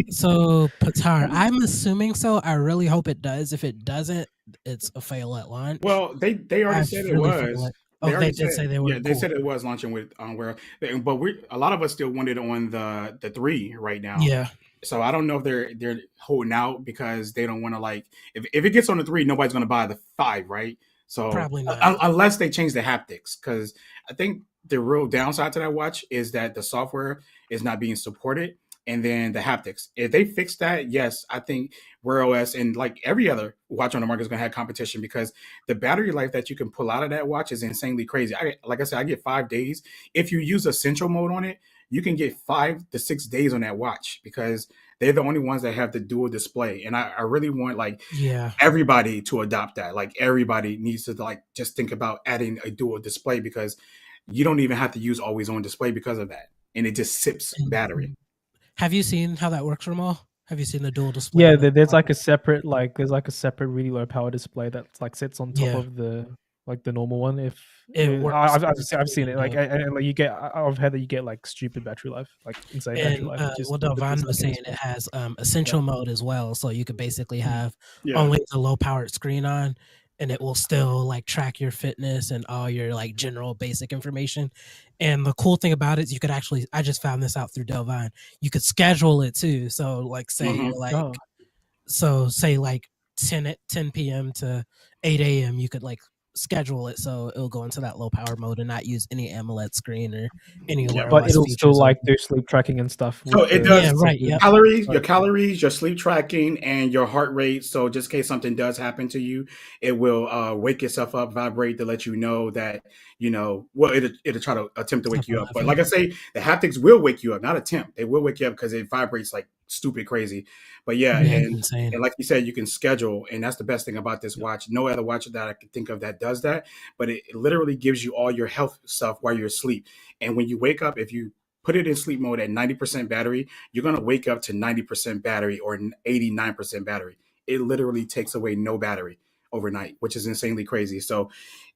So Patar, I'm assuming so. I really hope it does. If it doesn't, it's a fail at launch. Well, they already I said it really feel was. like They they already did say they were. yeah, they Cool. said it was launching with where, but a lot of us still wanted on the 3 right now. Yeah, So I don't know if they're holding out because they don't want to, like, if it gets on the 3, nobody's going to buy the 5, right? So probably not. unless they change the haptics, because I think the real downside to that watch is that the software is not being supported, and then the haptics. If they fix that, yes, I think Wear OS and like every other watch on the market is going to have competition because the battery life that you can pull out of that watch is insanely crazy. Like I said, I get 5 days. If you use essential mode on it, you can get 5 to 6 days on that watch because they're the only ones that have the dual display. And I really want like Yeah, everybody to adopt that. Like everybody needs to like just think about adding a dual display because you don't even have to use always on display because of that. And it just sips battery. have you seen how that works, Ramal? Have you seen the dual display? Yeah, on the there's like watch? there's like a separate really low power display that's like sits on top Yeah. of the normal one. If It works I've seen it. really Like and like you get, I've heard that you get like stupid battery life, like insane battery And life. Just well, with Delvon this was saying display. it has essential mode as well, so you could basically have Yeah. only the low powered screen on, and it will still like track your fitness and all your like general basic information. And the cool thing about it is you could actually, I just found this out through Delvine, you could schedule it too. So like say Mhm. you're like, Oh. so say like 10 p.m. to 8 a.m. you could like schedule it so it'll go into that low power mode and not use any AMOLED screen or any Yeah, Wear But OS it'll still features. like do sleep tracking and stuff. So with it the- does. Yeah, right, yep. Your calories, your sleep tracking, and your heart rate. So just in case something does happen to you, it will wake itself up, vibrate to let you know that, well, it'll try to attempt to wake you up. But like I say, the haptics will wake you up, not attempt. They will wake you up because it vibrates like stupid crazy. But yeah, Yeah, and insane. like you said, you can schedule, and that's the best thing about this watch. No other watch that I can think of that does that, but it literally gives you all your health stuff while you're asleep. And when you wake up, if you put it in sleep mode at 90% battery, you're going to wake up to 90% battery or 89% battery. It literally takes away no battery overnight, which is insanely crazy. So,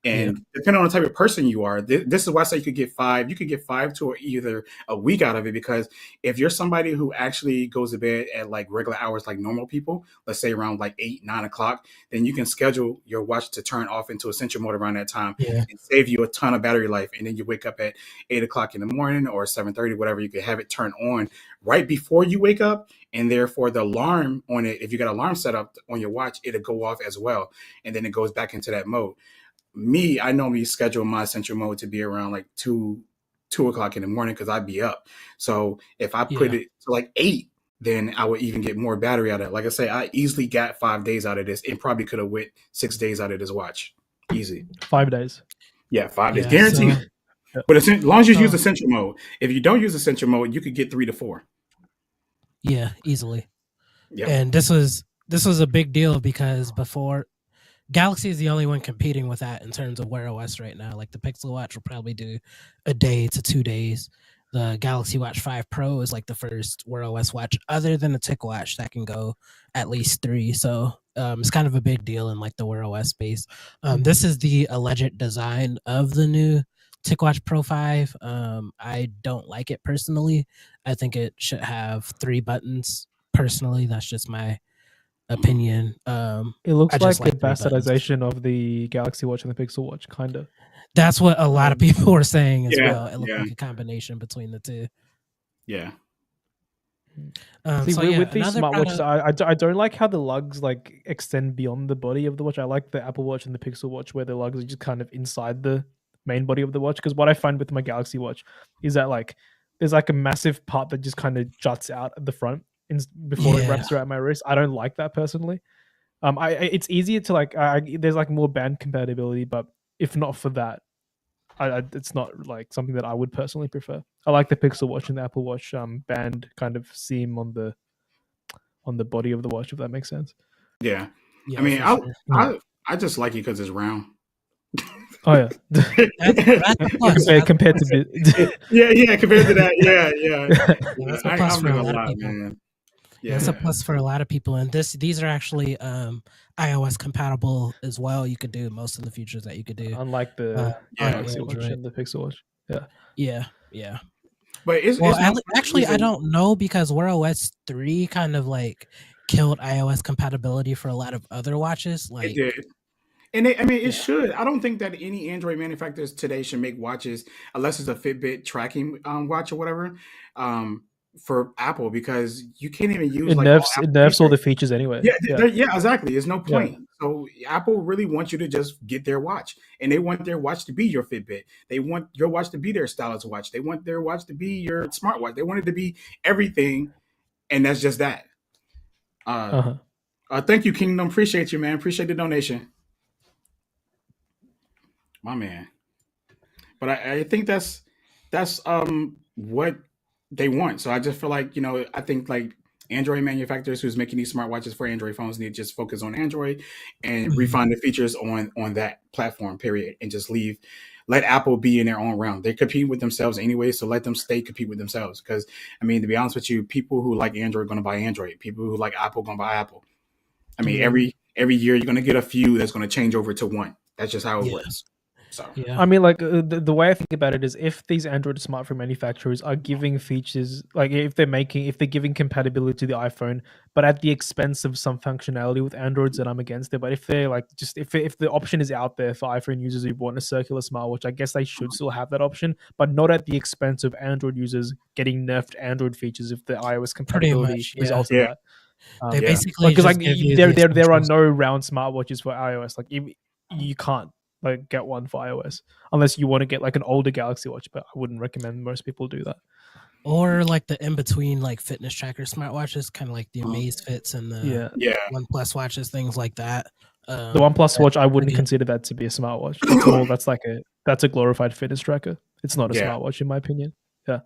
and depending on the type of person you are, this is why I say you could get 5 to either a week out of it, because if you're somebody who actually goes to bed at like regular hours, like normal people, let's say around like 8-9 o'clock, then you can schedule your watch to turn off into essential mode around that time Yeah. and save you a ton of battery life. And then you wake up at 8 o'clock in the morning or 7:30, whatever, you could have it turn on right before you wake up. And therefore the alarm on it, if you got an alarm set up on your watch, it'll go off as well. And then it goes back into that mode. I normally schedule my essential mode to be around like 2 2 o'clock in the morning because I'd be up. So if I put Yeah. it to like 8, then I would even get more battery out of it. Like I say, I easily got 5 days out of this and probably could have went 6 days out of this watch. Easy. 5 days. Yeah, 5 days. Yeah, Guaranteed. so- But as long as you use so- essential mode. If you don't use essential mode, you could get 3 to 4. Yeah, easily. Yep. And this was a big deal because before Galaxy is the only one competing with that in terms of Wear OS right now. Like the Pixel Watch will probably do a day to 2 days. The Galaxy Watch 5 Pro is like the first Wear OS watch other than the TicWatch that can go at least 3. So it's kind of a big deal in like the Wear OS space. This is the alleged design of the new TicWatch Pro 5. I don't like it personally. I think it should have 3 buttons. Personally, that's just my opinion. It looks I like just a like 3 buttons. bastardization of the Galaxy Watch and the Pixel Watch, kind of. That's what a lot of people were saying as Yeah, well. It looked yeah. like a combination between the two. Yeah. See, So with, yeah, with these another smartwatches, product- I don't like how the lugs like extend beyond the body of the watch. I like the Apple Watch and the Pixel Watch where the lugs are just kind of inside the main body of the watch. Because what I find with my Galaxy Watch is that like there's like a massive part that just kind of juts out at the front before it Yeah. wraps around my wrist. I don't like that personally. It's easier to like there's like more band compatibility, but if not for that, it's not like something that I would personally prefer. I like the Pixel Watch and the Apple Watch band kind of seam on the body of the watch, if that makes sense. Yeah. Yeah, I mean, for sure. I just like it because it's round. Oh yeah, That's a plus. compared to the, yeah, compared to that, yeah. Yeah, that's a I plus I'm for a not lot gonna of lie, people. man. Yeah, it's a plus for a lot of people, and these are actually iOS compatible as well. You could do most of the features that you could do. unlike the on Galaxy Watch Android. and the Pixel Watch. Yeah. But it's Well, no actually, I reason- don't know because Wear OS 3 kind of like killed iOS compatibility for a lot of other watches. It Like, did. And it Yeah. should. I don't think that any Android manufacturers today should make watches unless it's a Fitbit tracking watch or whatever for Apple because you can't even use It like nerfs all it Apple nerfs all the features. features anyway. Yeah, exactly. There's no point. So Apple really wants you to just get their watch, and they want their watch to be your Fitbit. They want your watch to be their stylus watch. They want their watch to be your smartwatch. They want it to be everything, and that's just that. Thank you, Kingdom. Appreciate you, man. Appreciate the donation, my man. But I think that's what they want. So I just feel like I think like Android manufacturers who's making these smartwatches for Android phones need to just focus on Android and refine the features on that platform, period, and just let Apple be in their own realm. They're competing with themselves anyway, so let them compete with themselves. Because I mean, to be honest with you, people who like Android are going to buy Android. People who like Apple are going to buy Apple. I mean, every year you're going to get a few that's going to change over to one. That's just how it works. So yeah. I mean, like the way I think about it is, if these Android smartphone manufacturers are giving features, like if they're giving compatibility to the iPhone, but at the expense of some functionality with Androids, then I'm against it. But if they're like if the option is out there for iPhone users who want a circular smartwatch, I guess they should still have that option, but not at the expense of Android users getting nerfed Android features if the iOS compatibility much, yeah. results in Yeah. that. They Yeah. basically Because just like give you there the are essentials. no round smartwatches for iOS. Like you can't like get one for iOS unless you want to get like an older Galaxy Watch, but I wouldn't recommend most people do that. Or like the in between like fitness tracker smartwatches, kind of like the Amazfits and the Yeah, OnePlus watches, things like that. the OnePlus watch, I wouldn't again- consider that to be a smartwatch. It's more that's a glorified fitness tracker. It's not a Yeah. smartwatch in my opinion. We could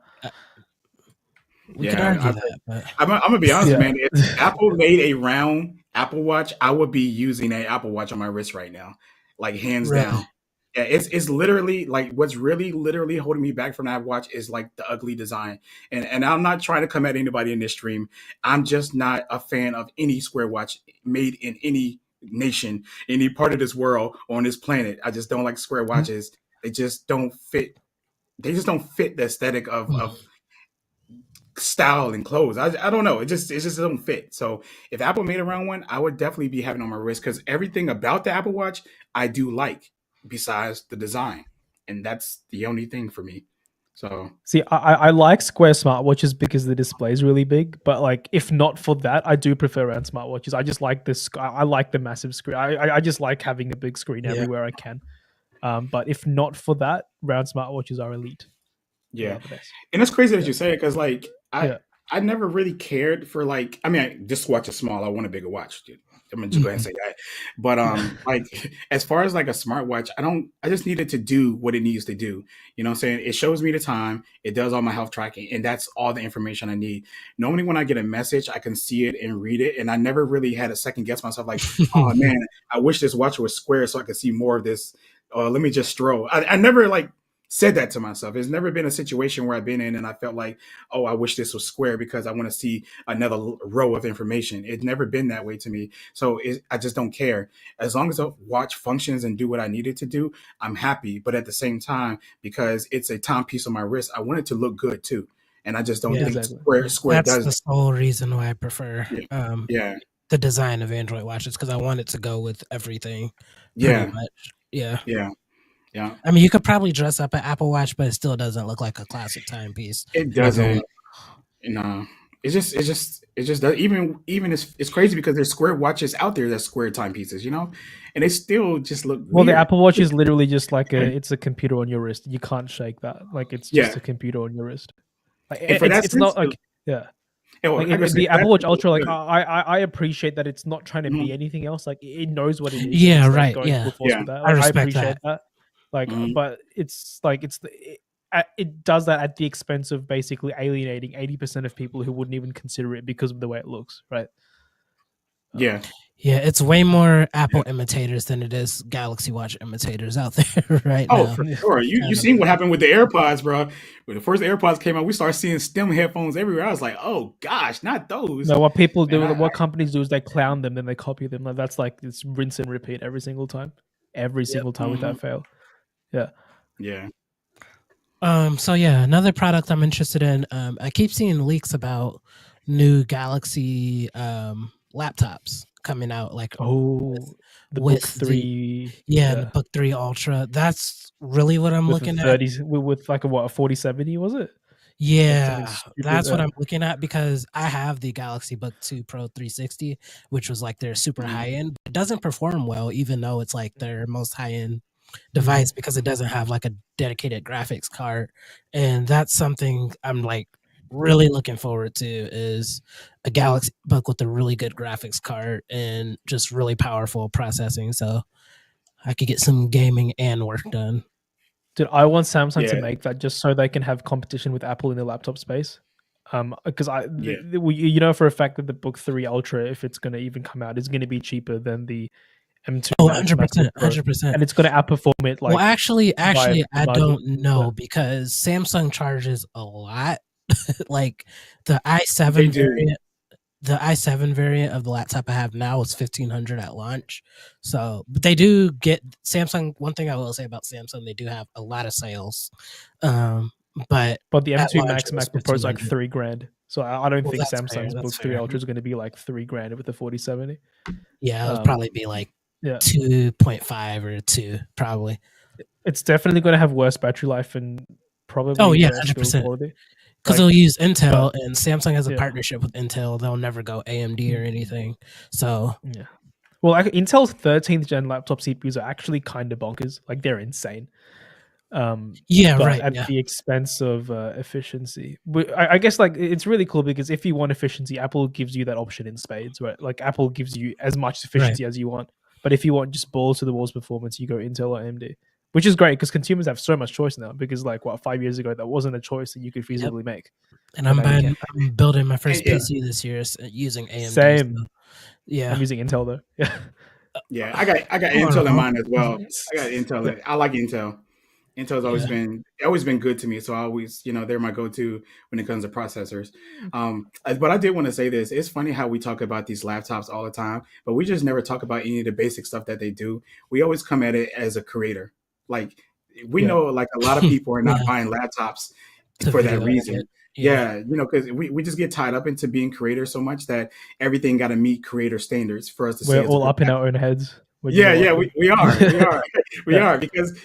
Yeah, argue I- that, but I'm gonna be honest, Yeah. man. If Apple made a round Apple Watch, I would be using an Apple Watch on my wrist right now, like hands Really? down. Yeah, it's literally like what's really literally holding me back from that watch is like the ugly design. And I'm not trying to come at anybody in this stream. I'm just not a fan of any square watch made in any nation, any part of this world on this planet. I just don't like square watches. They just don't fit. They just don't fit the aesthetic of style and clothes. I don't know. It just doesn't fit. So if Apple made a round one, I would definitely be having it on my wrist because everything about the Apple Watch I do like besides the design. And that's the only thing for me. So See, I like square smartwatches because the display is really big, but like if not for that, I do prefer round smartwatches. I just like this. I like the massive screen. I just like having a big screen Yeah. everywhere I can. But if not for that, round smartwatches are elite. They Yeah, are the best. and it's crazy that Yeah. you say it because like Yeah. I never really cared for like I mean this watch is small. I want a bigger watch. Dude. I'm gonna just go ahead and Mhm. say that. But like as far as like a smartwatch, I just need it to do what it needs to do. You know what I'm saying? It shows me the time, it does all my health tracking, and that's all the information I need. Normally when I get a message, I can see it and read it. And I never really had a second guess myself like, oh man, I wish this watch was square so I could see more of this. Let me just stroll. I never like said that to myself. It's never been a situation where I've been in and I felt like, oh, I wish this was square because I want to see another row of information. It's never been that way to me. So I just don't care. As long as the watch functions and do what I needed to do, I'm happy. But at the same time, because it's a timepiece on my wrist, I want it to look good too. And I just don't Yeah, think Exactly. Square that's does the that. sole reason why I prefer Yeah. Yeah. the design of Android watches, because I want it to go with everything pretty Yeah. much. Yeah. Yeah. Yeah. I mean, you could probably dress up an Apple Watch, but it still doesn't look like a classic timepiece. It And I don't doesn't. want. No. It just does even it's crazy because there's square watches out there that's square timepieces, you know, and they still just look Well, the weird. Apple Watch is literally just like it's a computer on your wrist. You can't shake that. Like it's just Yeah, a computer on your wrist. Like and for that it's sense, not like yeah. well, Like I gotta say, the for that Apple Watch sense, it's Ultra, like good. I appreciate that it's not trying to be Mhm. anything else. Like it knows what it is. And Yeah, it's like right. going Yeah, full force Yeah. with that. I Like I respect appreciate that. that. Like, Mhm. but it's like it does that at the expense of basically alienating 80% of people who wouldn't even consider it because of the way it looks, right? Yeah, Yeah, it's way more Apple yeah. imitators than it is Galaxy Watch imitators out there right Oh, now. for sure. You Um, seen what happened with the AirPods, bro? When the first AirPods came out, we started seeing stem headphones everywhere. I was like, oh gosh, not those. No, what people Man, do, what companies do is they clown them, then they copy them. Like that's like it's rinse and repeat every single time, every Yep. single time without fail. Yeah. yeah. So yeah, another product I'm interested in. I keep seeing leaks about new Galaxy laptops coming out, like Oh, the with Book 3, the Book 3 Ultra. That's really what I'm with the looking at. 30s, with like a 4070, was it? Like Yeah, something stupid. that's what I'm looking at because I have the Galaxy Book 2 Pro 360, which was like their super Mhm. high end. It doesn't perform well, even though it's like their most high end device, because it doesn't have like a dedicated graphics card. And that's something I'm like really looking forward to, is a Galaxy Book with a really good graphics card and just really powerful processing, so I could get some gaming and work done. Dude, I want Samsung to Yeah. make that just so they can have competition with Apple in the laptop space. Because Yeah. you know for a fact that the Book 3 Ultra, if it's going to even come out, is going to be cheaper than the M2 Oh, Max 100%, MacBook Pro, 100%. and it's going to outperform it. Like, Well, actually, by I margin. don't know, because Samsung charges a lot. Like the They i7 do. variant, the i7 variant of the laptop I have now is $1,500 at launch. So, but they do get Samsung. One thing I will say about Samsung, they do have a lot of sales. But the at M2 launch Max it was MacBook Pro is like $1,500. $3,000. So I don't Well, think that's fair. Samsung's That's Book 3 fair. Ultra is going to be like $3,000 with the 4070. Yeah, it would Um, probably be like Yeah, 2.5 or 2, probably. it's definitely going to have worse battery life and probably Oh yeah, worse build 100%. quality. Because Like, they'll use Intel, but and Samsung has a yeah. partnership with Intel. They'll never go AMD or anything. So Yeah. Well, like Intel's 13th gen laptop CPUs are actually kind of bonkers. Like they're insane. yeah, But right. at Yeah, the expense of efficiency. I guess like it's really cool because if you want efficiency, Apple gives you that option in spades, right? Like Apple gives you as much efficiency as you want. But if you want just balls to the walls performance, you go Intel or AMD, which is great because consumers have so much choice now. Because like 5 years ago, that wasn't a choice that you could feasibly make. and But now you can. I'm building my first Yeah. PC this year using AMD. Same. So, yeah, I'm using Intel though. Yeah. Yeah. I got Intel in mind as well. I got Intel. I like Intel. Intel's always been good to me. So I always, they're my go-to when it comes to processors. But I did want to say this. It's funny how we talk about these laptops all the time, but we just never talk about any of the basic stuff that they do. We always come at it as a creator. Like we Yeah. know like a lot of people are not Yeah. buying laptops To for that video reason. edit. Yeah, because we just get tied up into being creators so much that everything got to meet creator standards for us to say We're it's a all good up in laptop. our own heads. Yeah, we are, we Yeah. are, because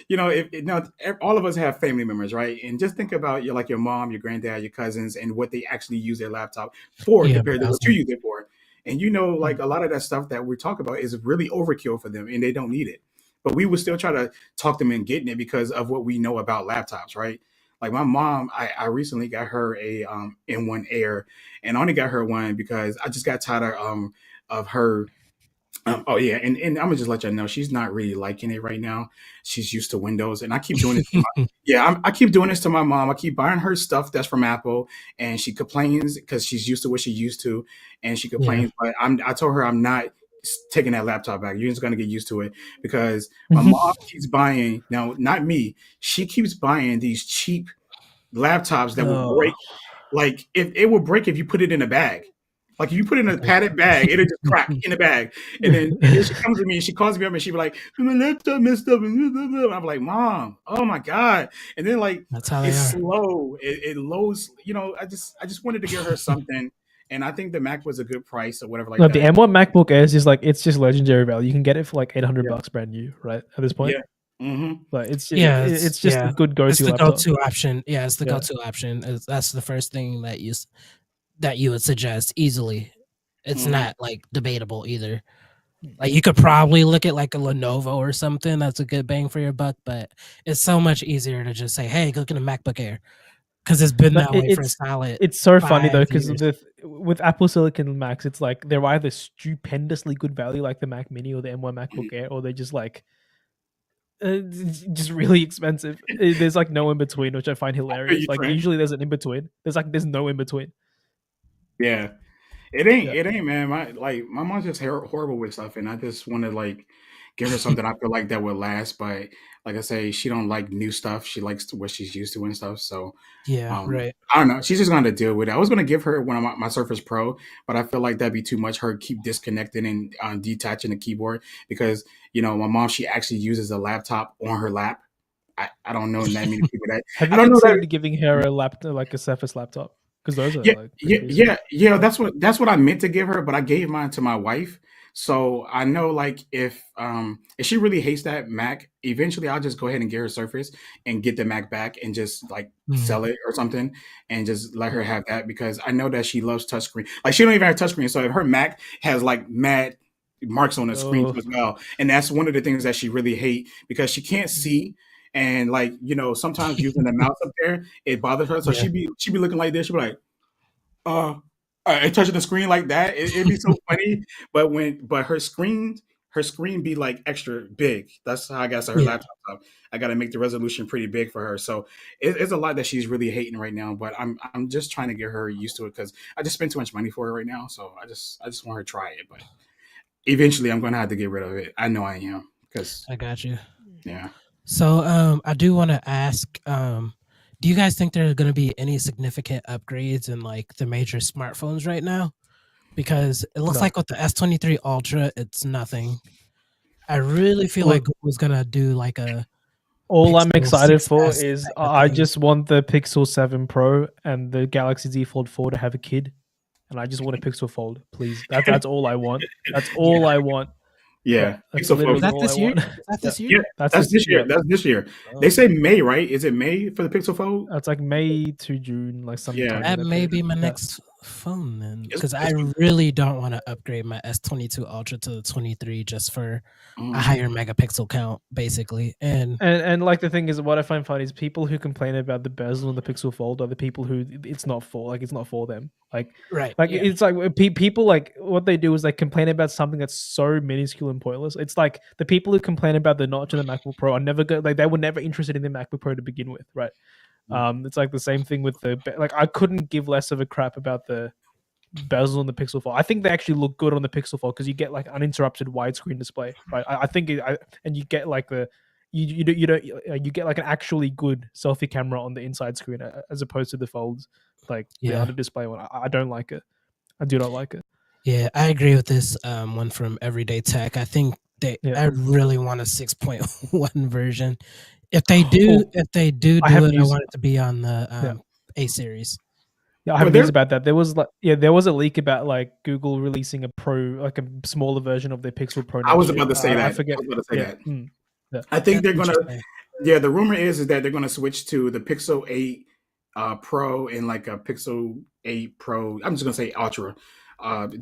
all of us have family members, right? And just think about your mom, your granddad, your cousins, and what they actually use their laptop for Yeah, compared to what you browsing. use it for. And like a lot of that stuff that we talk about is really overkill for them, and they don't need it. But we would still try to talk them in getting it because of what we know about laptops, right? Like my mom, I recently got her a M1 Air, and I only got her one because I just got tired of her. Oh yeah, and I'm gonna just let you know she's not really liking it right now. She's used to Windows, and I keep doing this. I keep doing this to my mom. I keep buying her stuff that's from Apple, and she complains because she's used to what she used to, and she Yeah. complains. But I told her I'm not taking that laptop back. You're just gonna get used to it because my mom keeps buying now. Not me. She keeps buying these cheap laptops that will Oh. break. Like if it will break if you put it in a bag. Like if you put it in a padded bag, it'll just crack in the bag. And then she comes to me and she calls me up and she be like, my laptop messed up. And I'm like, Mom, oh my God. And then like That's how they it's are. slow. It loads, I just wanted to get her something. And I think the Mac was a good price or whatever like No, that. the M1 MacBook Air is just like it's just legendary value. You can get it for like $800 Yeah. brand new, right? At this point, Yeah. Mm-hmm. like it's Yeah, it's just a good it's go-to the laptop. go-to option. Yeah, it's the Yeah. go-to option. That's the first thing that you would suggest easily. It's Mhm. not like debatable either. Like you could probably look at like a Lenovo or something. That's a good bang for your buck, but it's so much easier to just say, "Hey, go get a MacBook Air," because it's been No, that way for a solid. it's so funny 5 though because years. with Apple Silicon Macs, it's like they're either stupendously good value like the Mac Mini or the M1 MacBook Air, or they're just like just really expensive. There's like no in between, which I find hilarious. you, Like Trent. usually there's an in between. There's no in between. Yeah. It Yeah. ain't, man. My mom's just horrible with stuff, and I just want to like give her something I feel like that would last. But like I say, she don't like new stuff. She likes what she's used to and stuff. So Yeah, right. I don't know. She's just gonna deal with it. I was gonna give her one of my Surface Pro, but I feel like that'd be too much. Her keep disconnecting and detaching the keyboard because my mom she actually uses a laptop on her lap. I don't know that many people that Have I you don't know that. considered giving her a laptop, like a Surface laptop? Because those are Yeah, like pretty yeah, decent. yeah, yeah. That's what I meant to give her, but I gave mine to my wife. So I know, like, if she really hates that Mac, eventually I'll just go ahead and get her Surface and get the Mac back and just like Mm. sell it or something and just let her have that because I know that she loves touchscreen. Like she don't even have touchscreen, so if her Mac has like mad marks on the screen Oh, as well, and that's one of the things that she really hate because she can't see. And like sometimes using the mouse up there, it bothers her. So Yeah. she'd be looking like this. She'd be like, uh, and touching the screen like that, it'd be so funny. But her screen be like extra big. That's how I got her Yeah. laptop up. I got to make the resolution pretty big for her. So it's a lot that she's really hating right now. But I'm just trying to get her used to it because I just spent too much money for it right now. So I just want her to try it. But eventually, I'm gonna have to get rid of it. I know I am because I got you. yeah. So I do want to ask, do you guys think there are going to be any significant upgrades in like the major smartphones right now? Because it looks No. like with the S23 Ultra, it's nothing. I really feel Look, like Google's gonna do like a all I'm Pixel excited for 6S is type of I thing. just want the Pixel 7 Pro and the Galaxy Z Fold 4 to have a kid, and I just want a Pixel Fold, please. That's all I want. That's all I want. Yeah, That's Pixel Is literally that all I this year? want. Is that this Yeah, year? That's that's this year. yeah. That's this year. Oh. They say May, right? Is it May for the Pixel Fold? It's like May to June, like sometime Yeah. in That that may period. be my Yeah. next phone then, It's, because I it's really don't want to upgrade my S22 Ultra to the 23 just for a mm, higher megapixel count, basically. And And like the thing is, what I find funny is people who complain about the bezel and the Pixel Fold are the people who it's not for. Like it's not for them. Like right, like yeah, it's like people like what they do is they complain about something that's so minuscule and pointless. It's like the people who complain about the notch in the MacBook Pro are never good. Like they were never interested in the MacBook Pro to begin with, right? It's like the same thing with like I couldn't give less of a crap about the bezel on the Pixel Fold. I think they actually look good on the Pixel Fold because you get like uninterrupted widescreen display, right? I think and you get like the you get like an actually good selfie camera on the inside screen as opposed to the folds, like the yeah, under display one. I don't like it. I do not like it. yeah. I agree with this one from Everyday Tech. I think Yeah. I really want a 6.1 version. If they do, Oh, if they do I have it, I news. want it to be on the Yeah. A series. Yeah, I But have there, news about that. There was like there was a leak about like Google releasing a Pro, like a smaller version of their Pixel Pro I next was year. about to say I that. forget. I was about to say Yeah. that. Yeah. I think That's they're gonna. interesting. Yeah, the rumor is that they're gonna switch to the Pixel 8 Pro and like a Pixel 8 Pro. I'm just gonna say Ultra,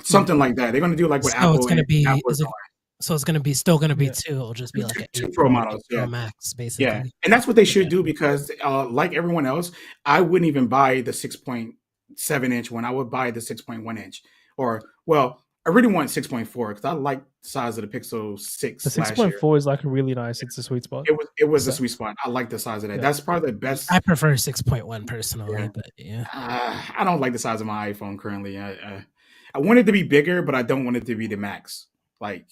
something like that. They're gonna do like what So it's Apple gonna and be Apple is is it doing. So it's gonna be still gonna be Yeah. 2. It'll just be like an Two 8 Pro Pro, models, 8 Pro yeah. Max, Yeah, basically. and that's what they should Yeah. do because, like everyone else, I wouldn't even buy the 6.7-inch one. I would buy the 6.1-inch, or well, I really want 6.4 because I like the size of the Pixel 6 The last year. 6.4 is like really nice. It's a sweet spot. It was a So- sweet spot. I like the size of that. Yeah. That's probably the best. I prefer 6.1 personally, Yeah. but yeah. I don't like the size of my iPhone currently. I want it to be bigger, but I don't want it to be the max. Like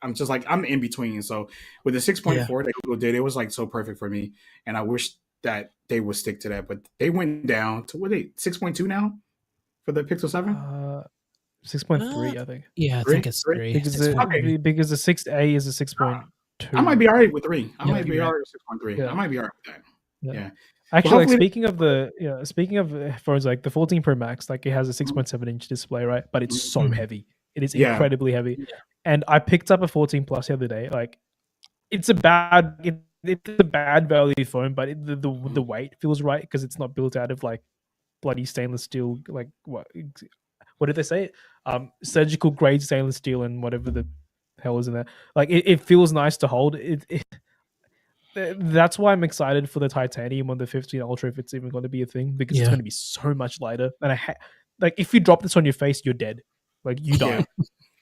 I'm just like I'm in between. So with the 6.4 that Google did, it was like so perfect for me, and I wish that they would stick to that. But they went down to what 6.2 now for the Pixel 7. 6.3, I think. Yeah, I Three? think it's Three? 3. Because It's fine. because the 6A is a 6.2. I might be all right with 3. I Yeah, might be yeah. all right with 6.3. Yeah. I might be all right with that. Yeah. Yeah. Actually, Well, like hopefully- speaking of phones, like the 14 Pro Max, like it has a 6.7-inch display, right? But it's so Mhm. heavy. It is Yeah. incredibly heavy. Yeah. And I picked up a 14 Plus the other day. Like, it's a bad value phone, but the weight feels right because it's not built out of like bloody stainless steel. Like what did they say? Surgical grade stainless steel and whatever the hell is in there. Like it feels nice to hold. That's why I'm excited for the titanium on the 15 Ultra if it's even going to be a thing because it's Yeah. going to be so much lighter. And like if you drop this on your face, you're dead. Like you die.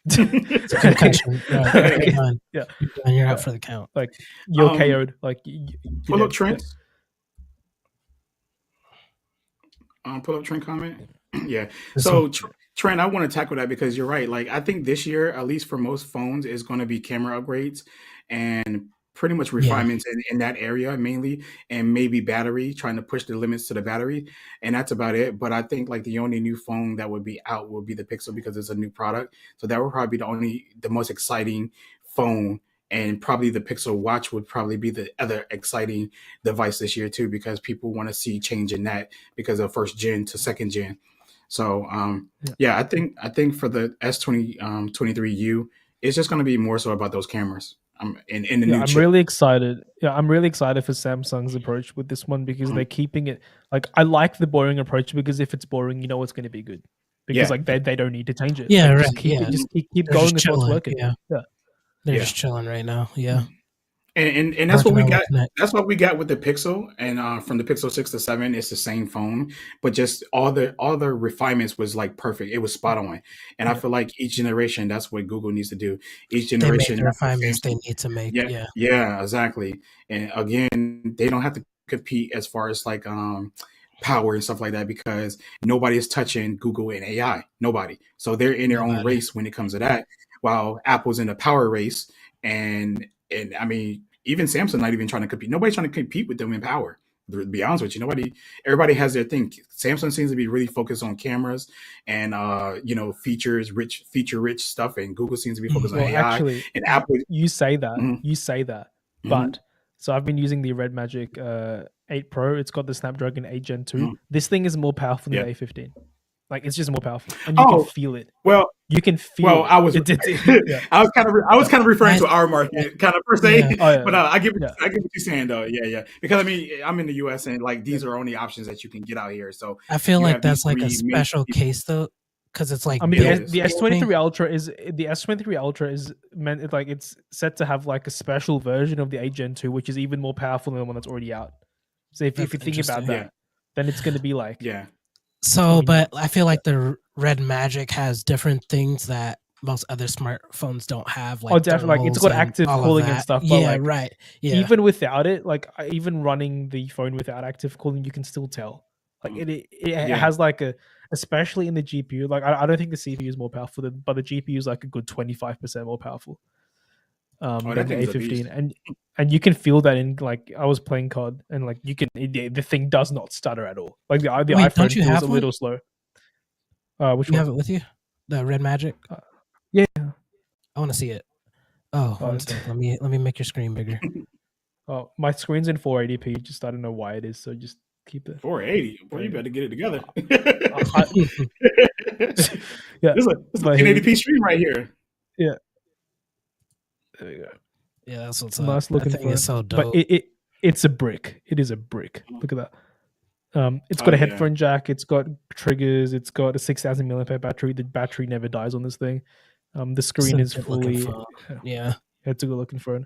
It's a concussion. Right, you're done. Yeah. You're done. You're out for the count. Like you're Um, KO'd. Like Pull up Trent. Pull up Trent comment. Yeah. So Trent, I want to tackle that because you're right. Like I think this year, at least for most phones, is going to be camera upgrades and pretty much refinements in that area mainly, and maybe battery, trying to push the limits to the battery, and that's about it. But I think like the only new phone that would be out would be the Pixel because it's a new product. So that would probably be the most exciting phone. And probably the Pixel Watch would probably be the other exciting device this year too, because people want to see change in that because of first gen to second gen. So I think for the S23U, it's just going to be more so about those cameras. In the new I'm chip. really excited. Yeah, I'm really excited for Samsung's approach with this one because they're keeping it like I like the boring approach because if it's boring, you know it's going to be good because like they don't need to change it. Yeah, Like, right. Just keep, Yeah. just keep They're going just until it's chilling. working. Yeah. They're Yeah. just chilling right now. Yeah. And that's what we Working on got. what's next. That's what we got with the Pixel, and from the Pixel 6 to 7, it's the same phone, but just all the refinements was like perfect. It was spot on, and I feel like each generation, that's what Google needs to do. Each They make generation, the refinements they need to make. yeah, exactly. And again, they don't have to compete as far as like power and stuff like that because nobody is touching Google and AI. Nobody. So they're in their own race when it comes to that. While Apple's in the power race, and I mean, even Samsung not even trying to compete. Nobody's trying to compete with them in power. To be honest with you, everybody has their thing. Samsung seems to be really focused on cameras and feature rich stuff, and Google seems to be focused on AI. Actually, and Apple. You say that, but so I've been using the Red Magic 8 Pro. It's got the Snapdragon 8 Gen 2. This thing is more powerful than the A15. Like it's just more powerful, and you can feel it. Well, you can feel. Well, I was, yeah. I was kind of referring to our market, kind of per se. Oh, yeah. But I get what you're saying, though. Yeah. Because I mean, I'm in the U.S. and like these are only options that you can get out here. So I feel like that's like a special case though, because it's like I mean, the S23 Ultra is meant like it's set to have like a special version of the 8 Gen 2, which is even more powerful than the one that's already out. So if you think about that, then it's going to be like So, but I feel like the Red Magic has different things that most other smartphones don't have. Like definitely. Like it's got active cooling and stuff. But like, right. Yeah. Even without it, like even running the phone without active cooling, you can still tell. Like it has like especially in the GPU. Like I don't think the CPU is more powerful, but the GPU is like a good 25% more powerful than the A15, and you can feel that in like I was playing COD and like you can the thing does not stutter at all. Like the iPhone feels a little slow. Which you one? have it with you? The Red Magic? Yeah. I want to see it. Oh, let me make your screen bigger. Oh, my screen's in 480p. Just I don't know why it is. So just keep it 480. Boy, you better get it together. Yeah, this is a 1080p stream right here. Yeah. There you go. Yeah, that's what's up. Nice looking thing is so dope. But it's a brick. It is a brick. Look at that. It's got a headphone jack. It's got triggers. It's got a 6,000 mAh battery. The battery never dies on this thing. The screen is It's a good-looking fully. phone. Yeah. It's a good looking phone.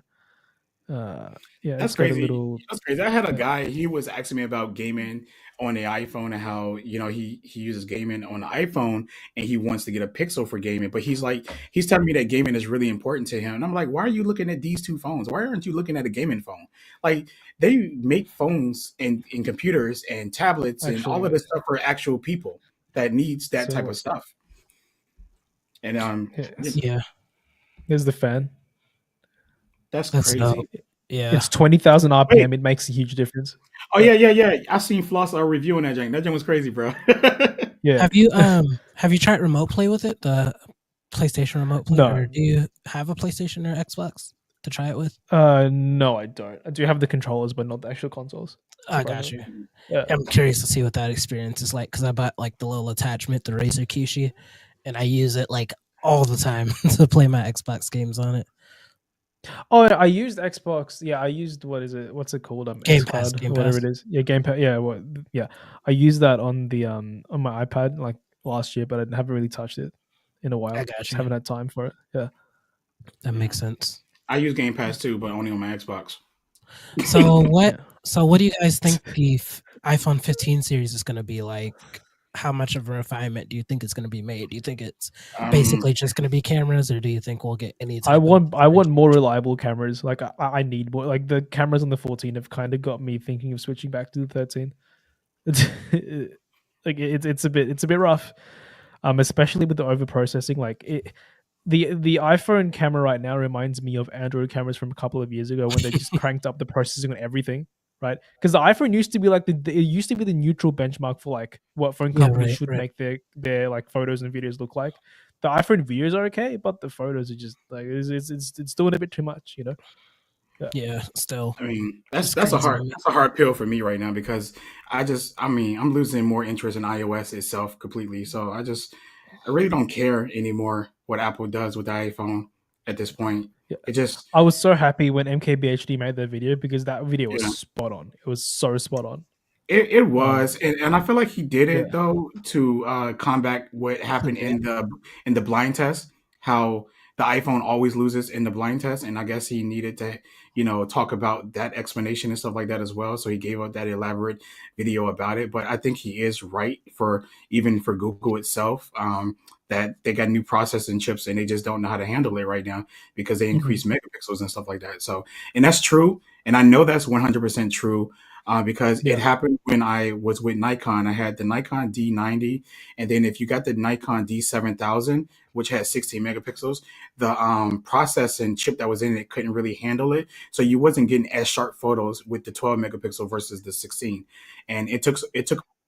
Yeah, That's it's got a crazy. little. That's crazy. I had a Yeah. guy. He was asking me about gaming on the iPhone and how he uses gaming on the iPhone and he wants to get a Pixel for gaming. But he's telling me that gaming is really important to him. And I'm like, why are you looking at these two phones? Why aren't you looking at a gaming phone? Like they make phones and computers and tablets and all of Actually, this stuff for actual people that needs that type so of stuff. And yes. Yeah. Here's the fan. that's That's crazy. dope. Yeah. It's 20,000 Wait. RPM. It makes a huge difference. Oh yeah. I seen Floss reviewing that jank. That jank was crazy, bro. Yeah. Have you tried remote play with it? The PlayStation remote play? No. Or do you have a PlayStation or Xbox to try it with? No, I don't. I do have the controllers, but not the actual consoles. I got you. Yeah. I'm curious to see what that experience is like because I bought like the little attachment, the Razer Kishi, and I use it like all the time to play my Xbox games on it. Oh, I used Xbox. Yeah, I used what is it? What's it called? Game Pass, xCloud, Game whatever Pass. it is. Yeah, Game Pass. Yeah. I used that on the on my iPad like last year, but I haven't really touched it in a while. I got Just you. haven't had time for it. Yeah. That makes sense. I use Game Pass too, but only on my Xbox. So what? Yeah. So what do you guys think the iPhone 15 series is going to be like? How much of a refinement do you think it's going to be made? Do you think it's basically just going to be cameras, or do you think we'll get any? I want more reliable cameras. Like I need more. Like the cameras on the 14 have kind of got me thinking of switching back to the 13. It's a bit rough, especially with the over processing. Like the iPhone camera right now reminds me of Android cameras from a couple of years ago when they just cranked up the processing on everything. Right, because the iPhone used to be like it used to be the neutral benchmark for like what phone companies should make their like photos and videos look like. The iPhone videos are okay, but the photos are just like it's doing a bit too much, you know. Yeah, still. I mean, that's a hard pill for me right now because I'm losing more interest in iOS itself completely. So I really don't care anymore what Apple does with the iPhone at this point. Yeah. I was so happy when MKBHD made that video because that video was spot on. It was so spot on. It was, and I feel like he did it though to combat what happened in the blind test. How the iPhone always loses in the blind test, and I guess he needed to, talk about that explanation and stuff like that as well. So he gave out that elaborate video about it. But I think he is right for Google itself. That they got new processing chips and they just don't know how to handle it right now because they increase megapixels and stuff like that. So, and that's true. And I know that's 100% true because it happened when I was with Nikon. I had the Nikon D90. And then if you got the Nikon D7000, which had 16 megapixels, the processing chip that was in it couldn't really handle it. So you wasn't getting as sharp photos with the 12 megapixel versus the 16. And it took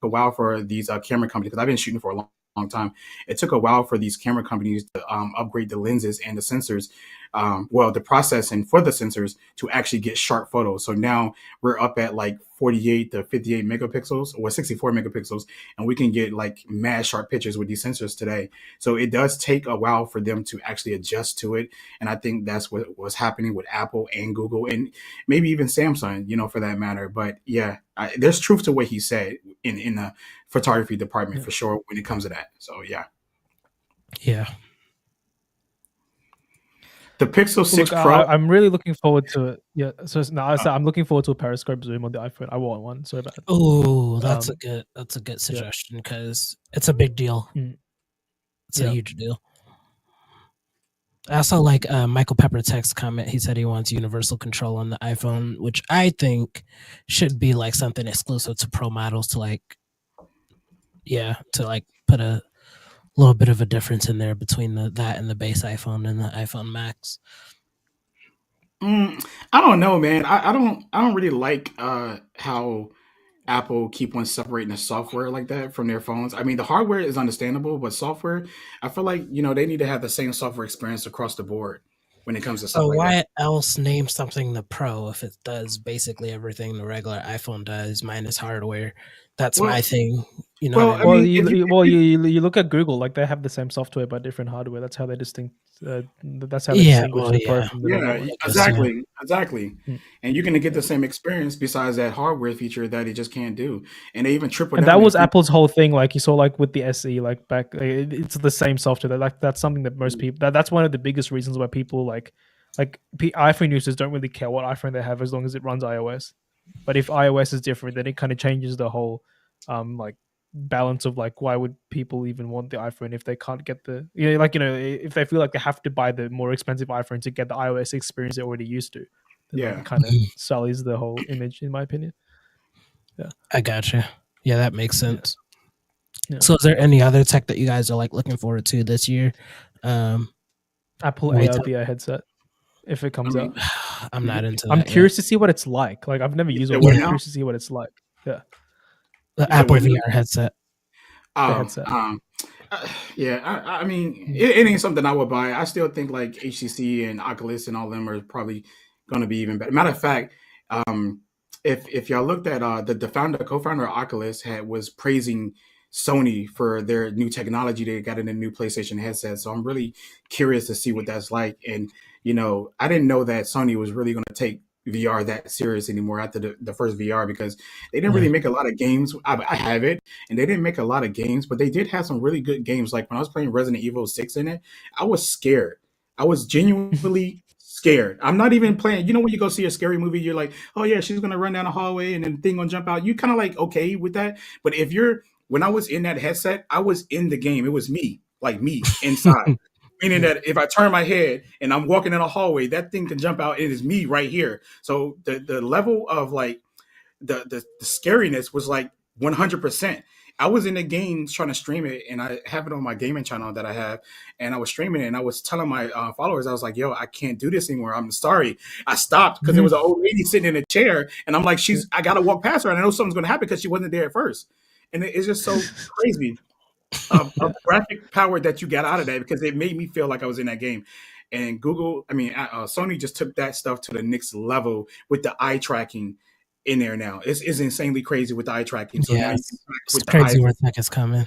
a while for these camera companies, because I've been shooting for a long time. It took a while for these camera companies to upgrade the lenses and the sensors, the processing for the sensors to actually get sharp photos. So now we're up at like 48 to 58 megapixels or 64 megapixels, and we can get like mad sharp pictures with these sensors today. So it does take a while for them to actually adjust to it. And I think that's what was happening with Apple and Google and maybe even Samsung, for that matter. But yeah, there's truth to what he said in the photography department for sure when it comes to that. So yeah. The Pixel 6 Pro. I'm really looking forward to it. Yeah, I'm looking forward to a periscope zoom on the iPhone. I want one so bad. Oh, that's a good suggestion because it's a big deal. It's a huge deal. I also like Michael Pepper text comment. He said he wants universal control on the iPhone, which I think should be like something exclusive to pro models to put a little bit of a difference in there between that and the base iPhone and the iPhone Max. I don't know, man. I don't really like how Apple keep on separating the software like that from their phones. I mean, the hardware is understandable, but software, I feel like, they need to have the same software experience across the board when it comes to stuff like why that. else name something the Pro if it does basically everything the regular iPhone does minus hardware? That's my thing. You know Well, what I I mean? Well, mean, if you, you look at Google, like they have the same software but different hardware. That's how they that's how they Yeah, distinguish well, the Pro yeah, from the yeah, normal one. I guess, yeah. exactly. Mm. And you're gonna get Yeah. the same experience besides that hardware feature that it just can't do. And they even triple And down. that was And Apple's whole thing. Like you saw, like with the SE, like back, it's the same software. That's something that most people. That's one of the biggest reasons why people iPhone users don't really care what iPhone they have as long as it runs iOS. But if iOS is different, then it kind of changes the whole, like balance of like why would people even want the iPhone if they can't get the if they feel like they have to buy the more expensive iPhone to get the iOS experience they're already used to, then like yeah, it kind of Mhm. sullies the whole image, in my opinion. I gotcha. Yeah, that makes sense. Yeah. So, is there any other tech that you guys are like looking forward to this year? Apple Wait AR till- VR headset if it I comes mean, out. I'm not into I'm that yet. curious to see what it's like. Like I've never you used said one, but what I'm now? curious to see what it's like. Yeah, The You said Apple what now? VR headset. the Oh, headset. yeah. I mean, it ain't something I would buy. I still think like HTC and Oculus and all them are probably going to be even better. Matter of fact, um, if y'all looked at the co-founder of Oculus was praising Sony for their new technology they got in the new PlayStation headset. So I'm really curious to see what that's like. And I didn't know that Sony was really going to take VR that serious anymore after the first VR because they didn't really Yeah. make a lot of games. I have it, and they didn't make a lot of games, but they did have some really good games. Like when I was playing Resident Evil 6 in it, I was scared. I was genuinely scared. I'm not even playing. You know, when you go see a scary movie, you're like, oh yeah, she's gonna run down a hallway and then the thing gonna jump out. You kind of like okay with that. But when I was in that headset, I was in the game. It was me, like me inside. Meaning that if I turn my head and I'm walking in a hallway, that thing can jump out. It is me right here. So the level of like the scariness was like 100%. I was in the game trying to stream it, and I have it on my gaming channel that I have, and I was streaming it, and I was telling my followers, I was like, "Yo, I can't do this anymore. I'm sorry." I stopped because there was an old lady sitting in a chair, and I'm like, I gotta walk past her, and I know something's gonna happen because she wasn't there at first, and it's just so crazy of graphic power that you got out of that because it made me feel like I was in that game. And Sony just took that stuff to the next level with the eye tracking in there now. It's insanely crazy with the eye tracking. So now Yeah, you can track it's with the crazy eye. where tech is coming.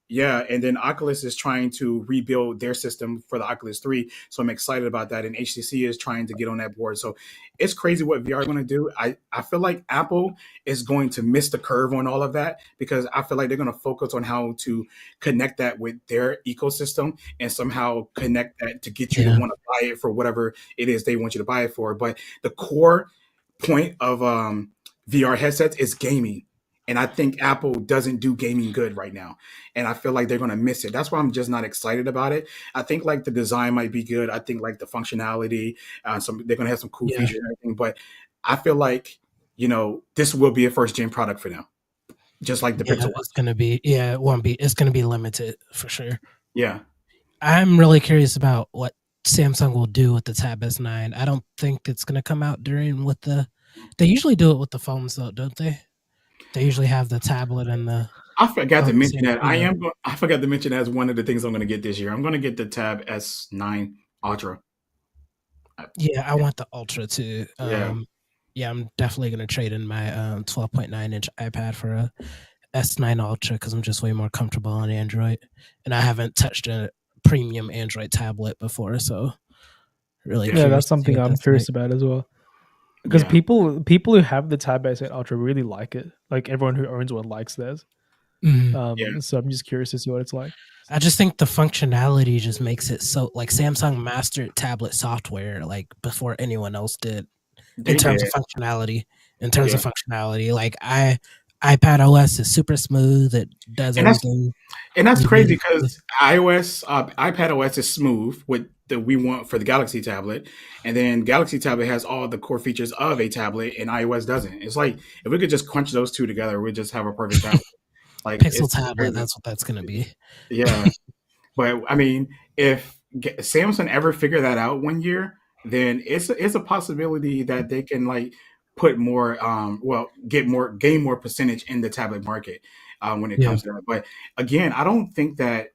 Yeah. And then Oculus is trying to rebuild their system for the Oculus 3. So I'm excited about that. And HTC is trying to get on that board. So it's crazy what VR is going to do. I feel like Apple is going to miss the curve on all of that because I feel like they're going to focus on how to connect that with their ecosystem and somehow connect that to get you to Yeah. want to buy it for whatever it is they want you to buy it for. But the core point of VR headsets is gaming. And I think Apple doesn't do gaming good right now. And I feel like they're going to miss it. That's why I'm just not excited about it. I think like the design might be good. I think like the functionality, they're going to have some cool Yeah. features and everything. But I feel like, this will be a first gen product for them. Just like the Yeah, Pixel it's gonna be. Yeah, it won't be. It's gonna be limited for sure. Yeah. I'm really curious about what Samsung will do with the Tab S9. I don't think it's gonna come out during with the. They usually do it with the phones though, don't they? They usually have the tablet and the. I forgot to phone mention same- that. yeah. I forgot to mention that as one of the things I'm going to get this year. I'm going to get the Tab S9 Ultra. Yeah, I want the Ultra too. Yeah. Yeah, I'm definitely gonna trade in my 12.9-inch iPad for a S9 Ultra because I'm just way more comfortable on Android, and I haven't touched a premium Android tablet before, so really. Yeah, Yeah, curious that's to see something what I'm that's curious like. about as well. Because Yeah. people who have the Tab S8 Ultra really like it. Like everyone who owns one likes theirs. Mhm. So I'm just curious to see what it's like. I just think the functionality just makes it so like Samsung mastered tablet software like before anyone else did They in terms did. of functionality. In terms Yeah. of functionality, like iPad OS is super smooth. It does And that's everything. And that's you crazy need it to. because iPad OS is smooth with the we want for the Galaxy tablet, and then Galaxy tablet has all the core features of a tablet, and iOS doesn't. It's like if we could just crunch those two together, we'd just have a perfect tablet. Like Pixel it's tablet, crazy. that's what that's gonna be. Yeah, but I mean, if Samsung ever figure that out one year, then it's a possibility that they can like put more gain more percentage in the tablet market when it Yeah. comes to that. But again, I don't think that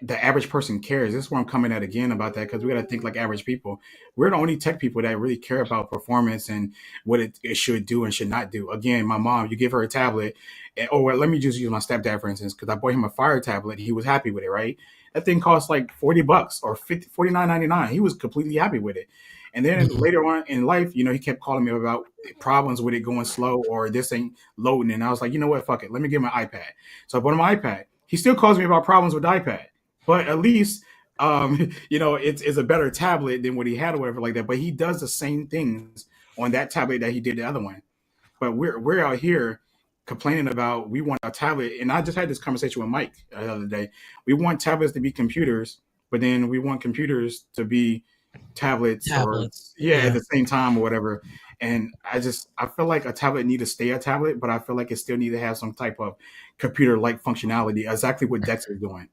the average person cares. This is where I'm coming at again about that, because we got to think like average people. We're the only tech people that really care about performance and what it should do and should not do. Again, my mom, you give her a tablet, and well, let me just use my stepdad for instance, because I bought him a Fire tablet. He was happy with it, right? That thing cost like $40 or $49.99. He was completely happy with it. And then later on in life, he kept calling me about problems with it going slow or this ain't loading. And I was like, you know what? Fuck it. Let me get him an iPad. So I bought him an iPad. He still calls me about problems with the iPad, but at least, it's a better tablet than what he had or whatever like that. But he does the same things on that tablet that he did the other one. But we're out here complaining about we want a tablet. And I just had this conversation with Mike the other day. We want tablets to be computers, but then we want computers to be tablets. Or at the same time or whatever. And I feel like a tablet need to stay a tablet, but I feel like it still need to have some type of computer-like functionality, exactly what Dex is doing.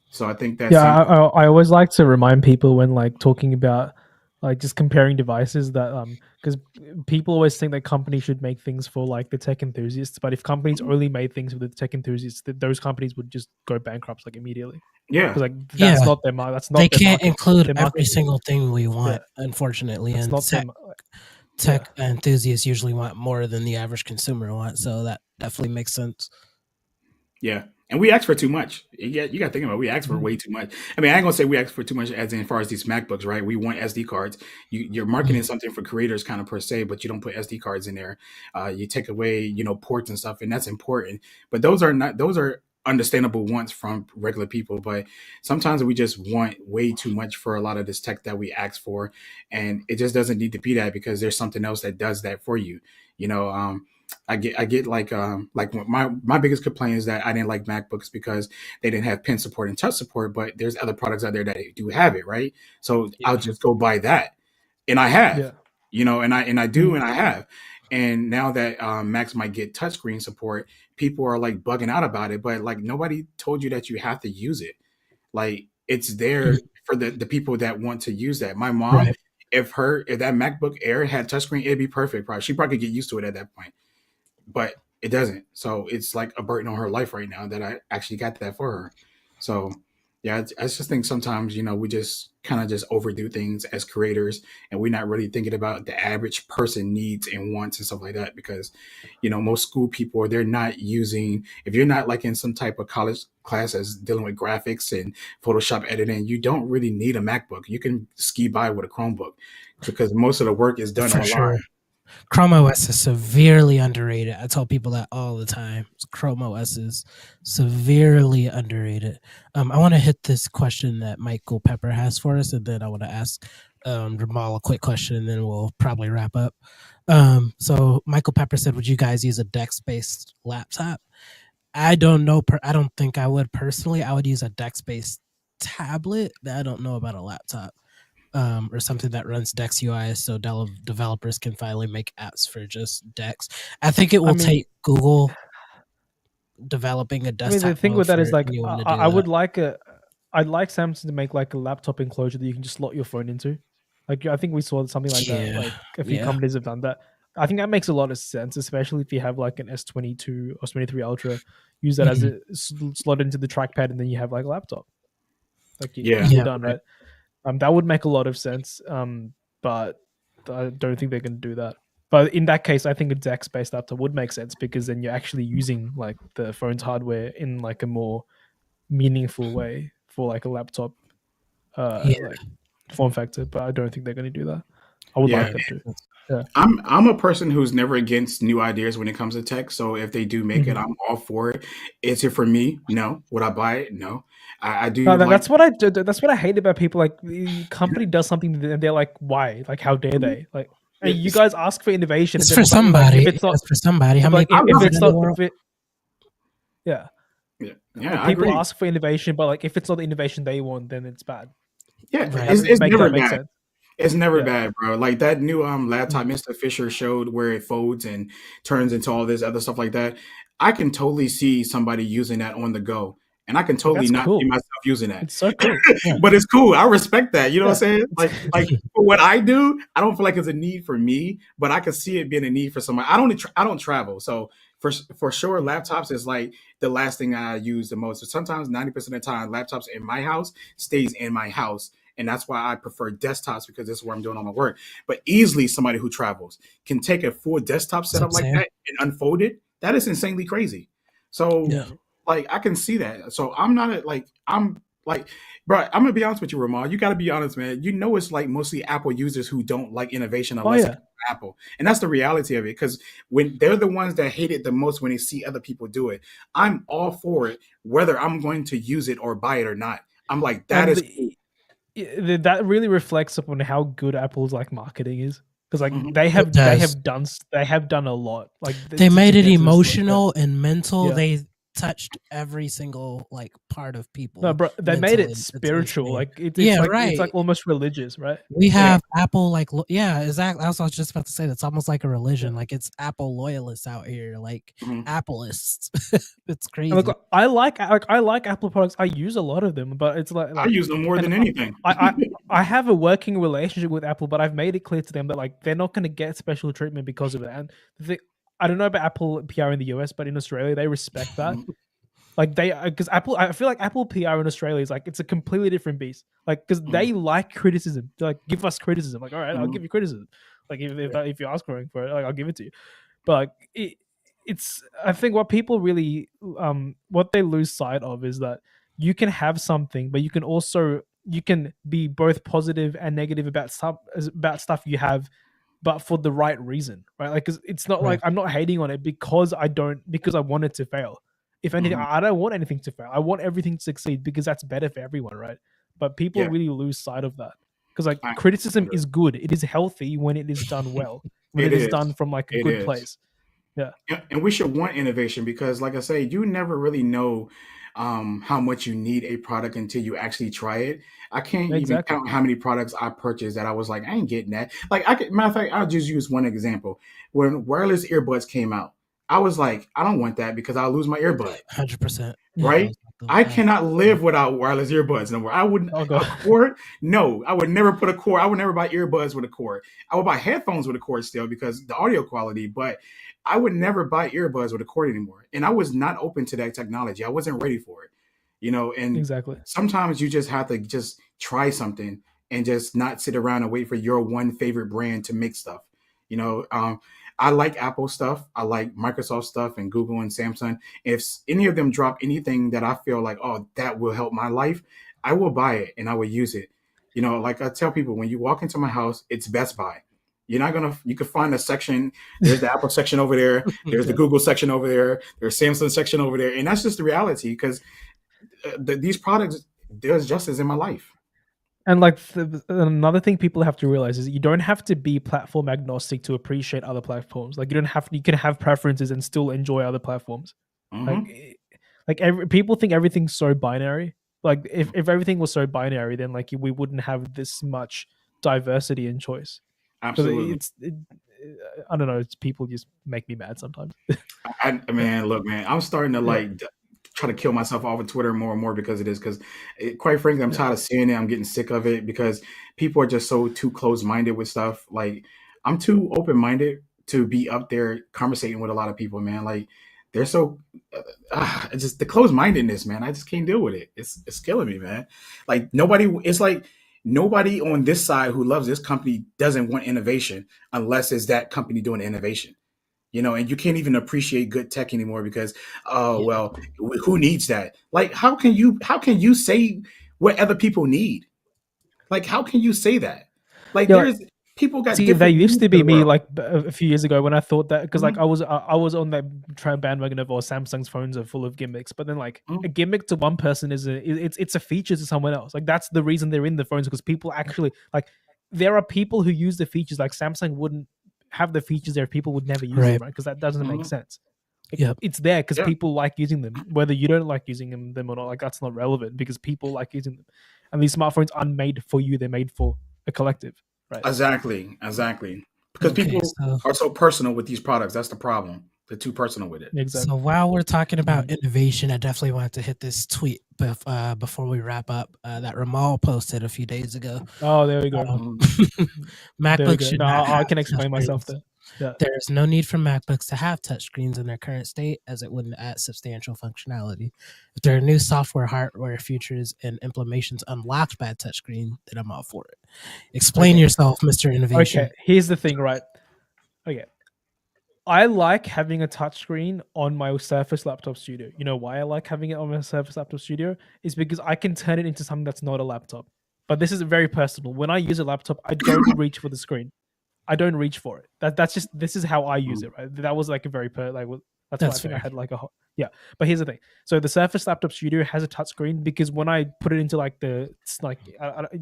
So I think that's I always like to remind people when like talking about like just comparing devices that because people always think that companies should make things for like the tech enthusiasts, but if companies only made things for the tech enthusiasts, those companies would just go bankrupt like immediately. Yeah, like that's not their market. That's not they their can't market. include every single thing we want, unfortunately. That's and not tech enthusiasts usually want more than the average consumer wants, so that definitely makes sense. Yeah. And we ask for too much. You got to think about it. We ask for way too much. I mean, I ain't going to say we ask for too much as far as these MacBooks, right? We want SD cards. You're marketing something for creators kind of per se, but you don't put SD cards in there. You take away, ports and stuff, and that's important. But those are understandable wants from regular people. But sometimes we just want way too much for a lot of this tech that we ask for. And it just doesn't need to be that, because there's something else that does that for you. I get like my biggest complaint is that I didn't like MacBooks because they didn't have pen support and touch support, but there's other products out there that do have it, right? So I'll just go buy that, and I have, and I do, and I have, and now that Macs might get touchscreen support, people are like bugging out about it, but like nobody told you that you have to use it. Like it's there for the people that want to use that. My mom, if that MacBook Air had touchscreen, it'd be perfect. She probably could get used to it at that point. But it doesn't. So it's like a burden on her life right now that I actually got that for her. So yeah, I just think sometimes, we just kind of just overdo things as creators, and we're not really thinking about the average person needs and wants and stuff like that, because, most school people, they're not using, if you're not like in some type of college classes dealing with graphics and Photoshop editing, you don't really need a MacBook. You can ski by with a Chromebook because most of the work is done online. Sure. Chrome OS is severely underrated. I tell people that all the time. Chrome OS is severely underrated. I want to hit this question that Michael Pepper has for us, and then I want to ask Ramal a quick question, and then we'll probably wrap up. So Michael Pepper said, would you guys use a DeX-based laptop? I don't know. I don't think I would personally. I would use a DeX-based tablet, but I don't know about a laptop. Or something that runs Dex UI, so developers can finally make apps for just Dex. I think it will take Google developing a desktop. The thing with that is like I'd like Samsung to make like a laptop enclosure that you can just slot your phone into. Like I think we saw something like that. Like a few companies have done that. I think that makes a lot of sense, especially if you have like an S22 or S23 Ultra. Use that as a slot into the trackpad, and then you have like a laptop. Like you're done, right? That would make a lot of sense, but I don't think they're going to do that. But in that case, I think a DeX-based laptop would make sense, because then you're actually using like the phone's hardware in like a more meaningful way for like a laptop like form factor. But I don't think they're going to do that. I would like them to. Yeah. I'm a person who's never against new ideas when it comes to tech. So if they do make it, I'm all for it. Is it for me? No. Would I buy it? No. I do. No, that's what I do. That's what I hate about people. Like the company does something, and they're like, "Why? Like, how dare they? Like, hey, you guys ask for innovation. It's for somebody. If it's not for somebody. How many? If it's not, people ask for innovation, but like if it's not the innovation they want, then it's bad. Yeah, it's never bad. It's never bad, bro. Like that new laptop Mr. Fisher showed, where it folds and turns into all this other stuff like that. I can totally see somebody using that on the go. And I can totally see myself using that. It's so cool. But it's cool. I respect that. You know what I'm saying? Like for what I do, I don't feel like it's a need for me, but I can see it being a need for somebody. I don't travel. So for sure, laptops is like the last thing I use the most. So sometimes 90% of the time, laptops in my house stays in my house. And that's why I prefer desktops because this is where I'm doing all my work. But easily somebody who travels can take a full desktop That's what setup I'm like saying. that and unfold it. That is insanely crazy. So Yeah. like I can see that. So I'm not I'm like, bro, I'm gonna be honest with you, Ramal. You gotta be honest, man. You know it's like mostly Apple users who don't like innovation Oh unless yeah. it's Apple. And that's the reality of it. Because when they're the ones that hate it the most when they see other people do it, I'm all for it, whether I'm going to use it or buy it or not. I'm like, that And is cool. that really reflects upon how good Apple's like marketing is, because like Mhm. they have does. they have done a lot. Like They to made it get to this, like, emotional and mental. Yeah. They touched every single like part of people. no, bro, they made mentally. it It's spiritual. insane. Like it's Yeah, like right. it's like almost religious, right? We Yeah. have Apple like yeah, exactly. That's what I was just about to say. That's almost like a religion. Like it's Apple loyalists out here, like Mhm. Appleists. It's crazy. And look, I like Apple products. I use a lot of them, but it's I like use them more and than anything. I have a working relationship with Apple, but I've made it clear to them that like they're not going to get special treatment because of it. And I don't know about Apple PR in the US, but in Australia they respect that. Like they, because Apple, I feel like Apple PR in Australia is like it's a completely different beast. Like because they like criticism. They're like, give us criticism. Like, all right, I'll give you criticism. Like if you're asking for it, like I'll give it to you. But like it's I think what people really what they lose sight of is that you can have something, but you can be both positive and negative about stuff you have, but for the right reason, right? Like, cause it's not Right. like I'm not hating on it because I want it to fail. If anything, Mhm. I don't want anything to fail. I want everything to succeed because that's better for everyone, right? But people Yeah. really lose sight of that because like I criticism agree. is good. It is healthy when it is done well, when It it is is. done from like a It good is. place. Yeah. Yeah, and we should want innovation because, like I say, you never really know how much you need a product until you actually try it. I can't even Exactly. count how many products I purchased that I was like, I ain't getting that. Like, matter of fact, I'll just use one example. When wireless earbuds came out, I was like, I don't want that because I'll lose my earbud. 100%. Right? I cannot live without wireless earbuds no more. I wouldn't Oh, a God. cord. No, I would never put a cord. I would never buy earbuds with a cord. I would buy headphones with a cord still because the audio quality, but I would never buy earbuds with a cord anymore. And I was not open to that technology. I wasn't ready for it. And Exactly. sometimes you just have to just try something and just not sit around and wait for your one favorite brand to make stuff. I like Apple stuff. I like Microsoft stuff and Google and Samsung. If any of them drop anything that I feel like, oh, that will help my life, I will buy it and I will use it. Like I tell people, when you walk into my house, it's Best Buy. You can find a section. There's the Apple section over there. There's the Google section over there. There's Samsung section over there. And that's just the reality because these products, there's justice in my life. And like another thing people have to realize is you don't have to be platform agnostic to appreciate other platforms. Like you can have preferences and still enjoy other platforms. Mhm. Like people think everything's so binary. Like if everything was so binary, then like we wouldn't have this much diversity and choice. Absolutely. I don't know. It's people just make me mad sometimes. Man, look, man, I'm starting to try to kill myself off of Twitter more and more because quite frankly, I'm tired of seeing it. I'm getting sick of it because people are just so too close-minded with stuff. Like I'm too open-minded to be up there conversating with a lot of people, man. Like they're so it's just the closed-mindedness, man. I just can't deal with it. It's killing me, man. Like it's like nobody on this side who loves this company doesn't want innovation unless it's that company doing innovation. And you can't even appreciate good tech anymore because, well, who needs that? Like, how can you say what other people need? Like, how can you say that? Like, there's people got See, different. they used needs to be in the me world. like a few years ago when I thought that because like Mhm. I was on that bandwagon of Samsung's phones are full of gimmicks, but then like Mhm. a gimmick to one person it's a feature to someone else. Like that's the reason they're in the phones because people actually like there are people who use the features like Samsung wouldn't have the features there if people would never use them, right? Because that doesn't make Mhm. sense. Like, Yep. it's there because Yeah. people like using them, whether you don't like using them or not. Like that's not relevant because people like using them, and these smartphones aren't made for you; they're made for a collective, right? Exactly. Because people are so personal with these products. That's the problem. They're too personal with it. Exactly. So while we're talking about innovation, I definitely wanted to hit this tweet before we wrap up that Ramal posted a few days ago. Oh, there we go. MacBook should No, not I have can explain myself there. Yeah. There is no need for MacBooks to have touchscreens in their current state, as it wouldn't add substantial functionality. If there are new software, hardware features, and implementations unlocked by a touchscreen, then I'm all for it. Explain Okay. yourself, Mr. Innovation. Okay, here's the thing, right? Okay. I like having a touchscreen on my Surface Laptop Studio. You know why I like having it on my Surface Laptop Studio? Is because I can turn it into something that's not a laptop. But this is very personal. When I use a laptop, I don't reach for the screen. I don't reach for it. That's just this is how I use it, right? That was like a very that's why I That's think I fair. had like yeah. But here's the thing. So the Surface Laptop Studio has a touchscreen because when I put it into like it's like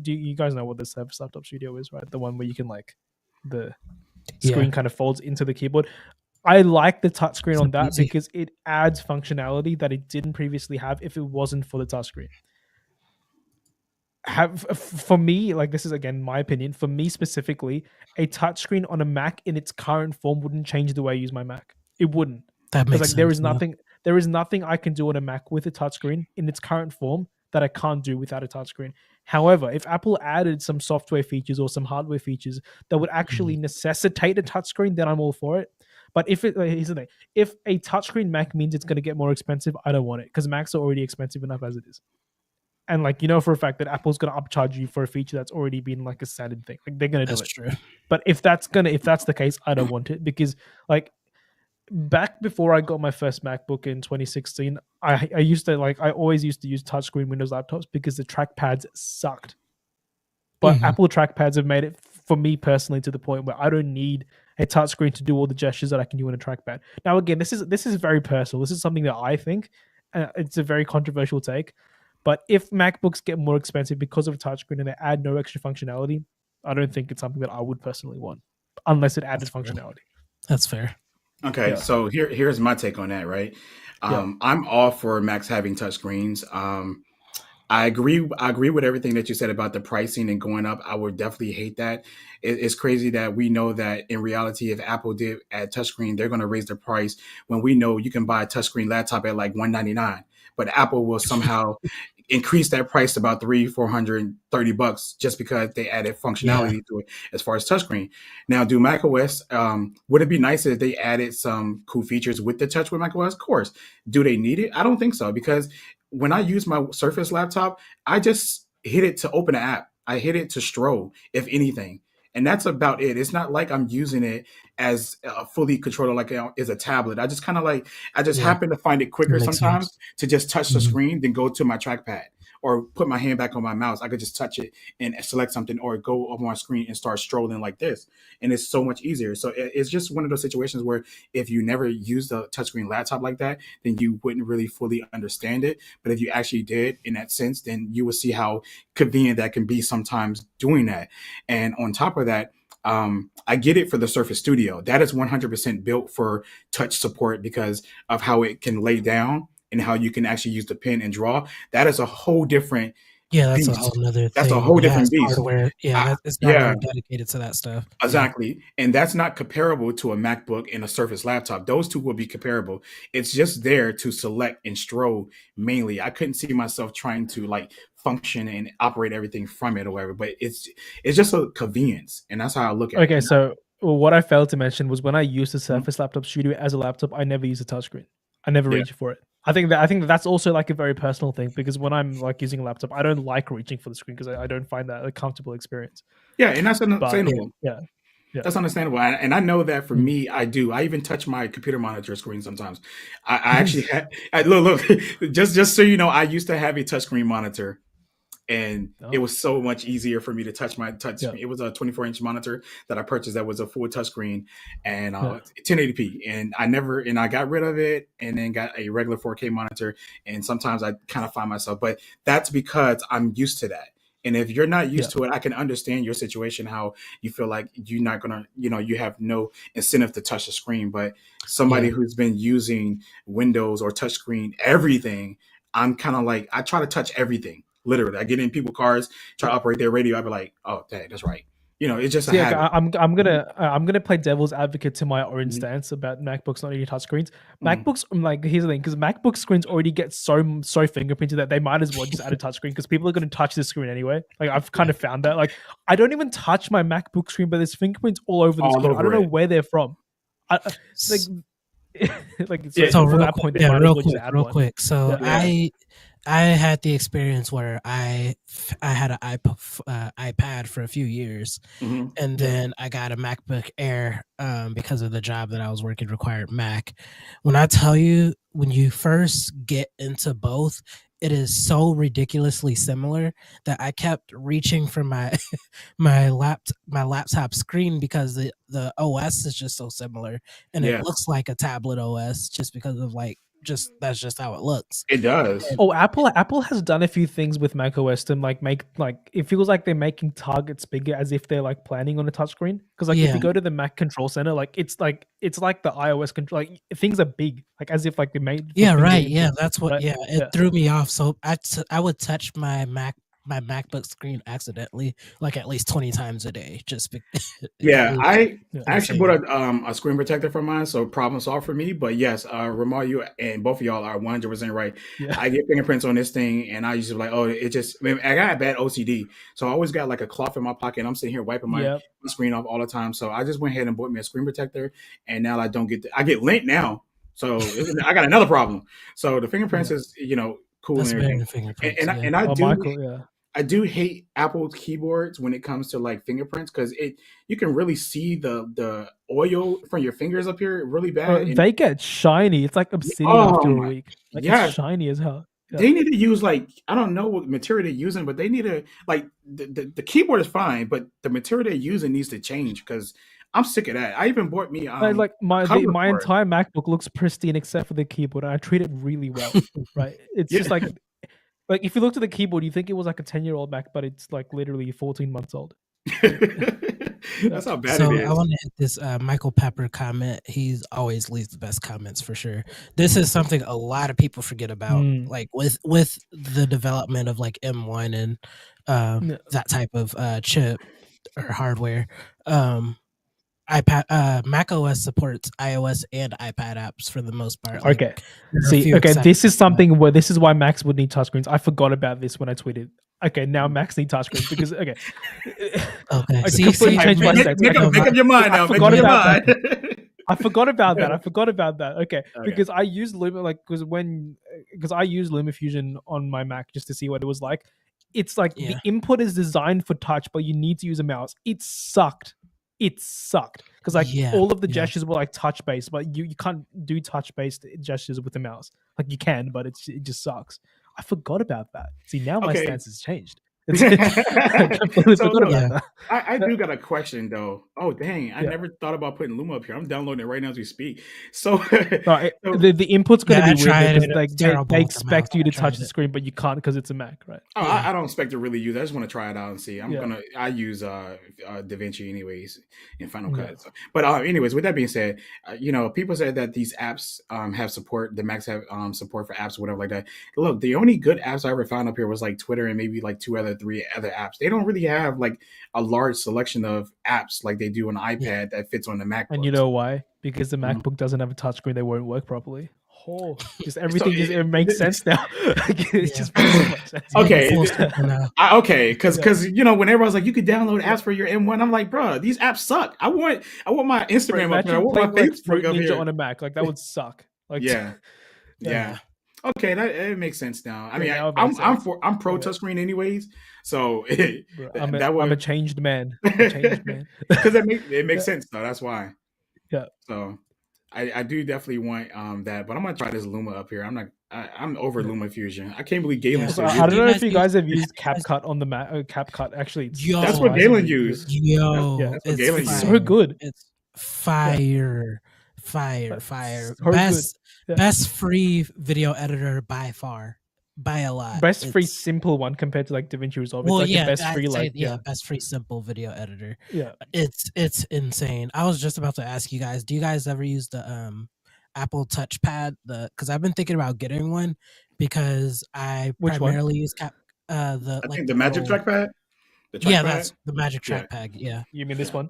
do you guys know what the Surface Laptop Studio is, right? The one where you can like the screen Yeah. kind of folds into the keyboard. I like the touchscreen on So that easy. because it adds functionality that it didn't previously have if it wasn't for the touchscreen. For me, like this is again my opinion, for me specifically, a touchscreen on a Mac in its current form wouldn't change the way I use my Mac. It wouldn't. That Because makes like there sense. is there is nothing I can do on a Mac with a touchscreen in its current form that I can't do without a touchscreen. However, if Apple added some software features or some hardware features that would actually necessitate a touchscreen, then I'm all for it. But if here's the thing, if a touchscreen Mac means it's going to get more expensive, I don't want it because Macs are already expensive enough as it is. And like you know for a fact that Apple's going to upcharge you for a feature that's already been like a standard thing. Like they're going to do That's it. true. But if that's the case, I don't want it because like back before I got my first MacBook in 2016, I used to I always used to use touchscreen Windows laptops because the trackpads sucked. But Mhm. Apple trackpads have made it for me personally to the point where I don't need a touchscreen to do all the gestures that I can do on a trackpad. Now again, this is very personal. This is something that I think it's a very controversial take. But if MacBooks get more expensive because of a touchscreen and they add no extra functionality, I don't think it's something that I would personally want unless it added That's fair. functionality. That's fair. Okay, Yeah. so here's my take on that, right? I'm all for Macs having touchscreens. I agree with everything that you said about the pricing and going up. I would definitely hate that. It's crazy that we know that in reality, if Apple did add touchscreen, they're going to raise the price when we know you can buy a touchscreen laptop at like $199, but Apple will somehow increase that price to about $430 just because they added functionality to it as far as touchscreen. Now, do macOS, would it be nice if they added some cool features with the touch with macOS? Of course. Do they need it? I don't think so, because when I use my Surface laptop, I just hit it to open an app. I hit it to stroll, if anything. And that's about it. It's not like I'm using it as a fully controller, like as a tablet. I just kind of happen to find it quicker That makes sometimes sense. to just touch the Mhm. screen than go to my trackpad or put my hand back on my mouse. I could just touch it and select something or go over my screen and start strolling like this. And it's so much easier. So it's just one of those situations where if you never used a touchscreen laptop like that, then you wouldn't really fully understand it. But if you actually did in that sense, then you will see how convenient that can be sometimes doing that. And on top of that, I get it for the Surface Studio. That is 100% built for touch support because of how it can lay down and how you can actually use the pen and draw. That is a whole different Yeah, that's a beast. whole nother That's a thing. whole It has different beast. hardware. Yeah, it's Yeah, hardware dedicated to that stuff. Yeah. exactly. And that's not comparable to a MacBook and a Surface laptop. Those two will be comparable. It's just there to select and stroll mainly. I couldn't see myself trying to like function and operate everything from it or whatever, but it's just a convenience. And that's how I look at it. Okay, so what I failed to mention was when I used the Mhm. Surface Laptop Studio as a laptop, I never used a touchscreen. I never Yeah. reached for it. I think that's also like a very personal thing because when I'm like using a laptop, I don't like reaching for the screen because I don't find that a comfortable experience. Yeah, and that's But understandable. yeah, That's understandable. And I know that for me, I do. I even touch my computer monitor screen sometimes. I actually look, just so you know, I used to have a touchscreen monitor. And it Oh, was so much easier for me to touch my touch yeah, screen. It was a 24-inch monitor that I purchased that was a full touchscreen and yeah, 1080p. And I got rid of it and then got a regular 4K monitor. And sometimes I kind of find myself, but that's because I'm used to that. And if you're not yeah, used to it, I can understand your situation, how you feel like you're not gonna, you have no incentive to touch the screen. But somebody Yeah. who's been using Windows or touchscreen everything, I'm kind of like I try to touch everything. Literally, I get in people's cars, try to operate their radio. I'd be like, "Oh, dang, that's right." it's just a Yeah, habit. I'm gonna play devil's advocate to my own stance about MacBooks not needing touchscreens. MacBooks, like, here's the thing, because MacBook screens already get so fingerprinted that they might as well just add a touchscreen because people are going to touch the screen anyway. Like, I've kind of found that. Like, I don't even touch my MacBook screen, but there's fingerprints all over the All screen. I don't over know it. where they're from. Like, Yeah. So from real that quick, point, they yeah, might as real well just quick, add real one. quick. So Yeah. I had the experience where I had an iPad for a few years, Mhm. and then I got a MacBook Air because of the job that I was working required Mac. When I tell you, when you first get into both, it is so ridiculously similar that I kept reaching for my my laptop screen because the OS is just so similar, and it Yeah, looks like a tablet OS just because of that's just how it looks. it does. Oh, Apple has done a few things with macOS to make it feels like they're making targets bigger as if they're like planning on a touchscreen. Because if Yeah. you go to the Mac Control Center, it's like the iOS control, like things are big, like as if like they made. Yeah, finger right. Yeah, input, that's what. right? Yeah, it threw me off. So I would touch my MacBook screen accidentally like at least 20 times a day. Just Yeah, I actually insane. bought a screen protector for mine, so problem solved for me. But yes, Ramal, you and both of y'all are 100% right. Yeah. I get fingerprints on this thing, and I used to be like, oh, it just. I mean, I got a bad OCD, so I always got like a cloth in my pocket. And I'm sitting here wiping my screen off all the time. So I just went ahead and bought me a screen protector, and now I don't get. I get lint now, so I got another problem. So the fingerprints is cool That's and better everything. than fingerprints. And I Oh, do. Michael, yeah. I do hate Apple keyboards when it comes to like fingerprints because you can really see the oil from your fingers up here really bad. And, They get shiny. It's like obsidian after a week. Like, yeah, it's shiny as hell. Yeah. they need to use like I don't know what material they're using, but they need to like the keyboard is fine, but the material they're using needs to change because I'm sick of that. I even bought me Like my cover for it. entire MacBook looks pristine except for the keyboard, and I treat it really well. Right? It's just like if you looked at the keyboard, you think it was like a 10-year-old Mac, but it's like literally 14 months old. That's how bad So it is. I want to hit this Michael Pepper comment. He's always leaves the best comments for sure. This is something a lot of people forget about, like with the development of like M1 and that type of chip or hardware. Mac OS supports iOS and iPad apps for the most part. Like, Okay. there are a See, few okay, this exceptions, is something where this is why Macs would need touchscreens. I forgot about this when I tweeted. Okay, now Macs need touchscreens because Okay. I See, completely changed my stance. Make up your mind now. I Make forgot up your about that. mind. I forgot about that. I forgot about that. Okay, Okay. because I used Luma because I used LumaFusion on my Mac just to see what it was like. It's like the input is designed for touch, but you need to use a mouse. It sucked because all of the gestures were like touch based, but you can't do touch based gestures with the mouse. Like you can, but it just sucks. I forgot about that. See, now my stance has changed. I completely forgot about that. I do got a question though. Oh dang, I never thought about putting Luma up here. I'm downloading it right now as we speak. So the input's going to be weird because they expect you to touch the screen, but you can't because it's a Mac, right? Oh, I don't expect to really use it. I just want to try it out and see. I use DaVinci anyways in Final Cut. So. But anyways, with that being said, people said that these apps have support. The Macs have support for apps or whatever like that. Look, the only good apps I ever found up here was like Twitter and maybe like 3 other apps. They don't really have like a large selection of apps like they do on iPad that fits on the MacBook. And you know why? Because the MacBook doesn't have a touchscreen, they won't work properly. Just everything it makes sense now. It just makes so much sense. Okay, because whenever I was like, you could download apps for your M1, I'm like, bro, these apps suck. I want my Instagram up there. I want my Facebook up here on a Mac. Like that would suck. Like yeah. Okay, that makes sense now. I mean, I'm pro touchscreen anyways, so I'm a changed man. Because it makes sense though. That's why. Yeah. So I do definitely want that, but I'm gonna try this Luma up here. I'm over LumaFusion. I can't believe Galen. I don't know if you guys have used CapCut on the Mac. CapCut actually. That's what Galen used. That's what Galen used. So good. It's fire. Best free video editor by far, by a lot. Best free simple one compared to like DaVinci Resolve. Well, it's like the best free best free simple video editor. Yeah, it's insane. I was just about to ask you guys, do you guys ever use the Apple Touchpad? Because I've been thinking about getting one because I primarily use the Magic Trackpad. The Yeah, trackpad? that's the Magic Yeah. Trackpad. Yeah. You mean this one?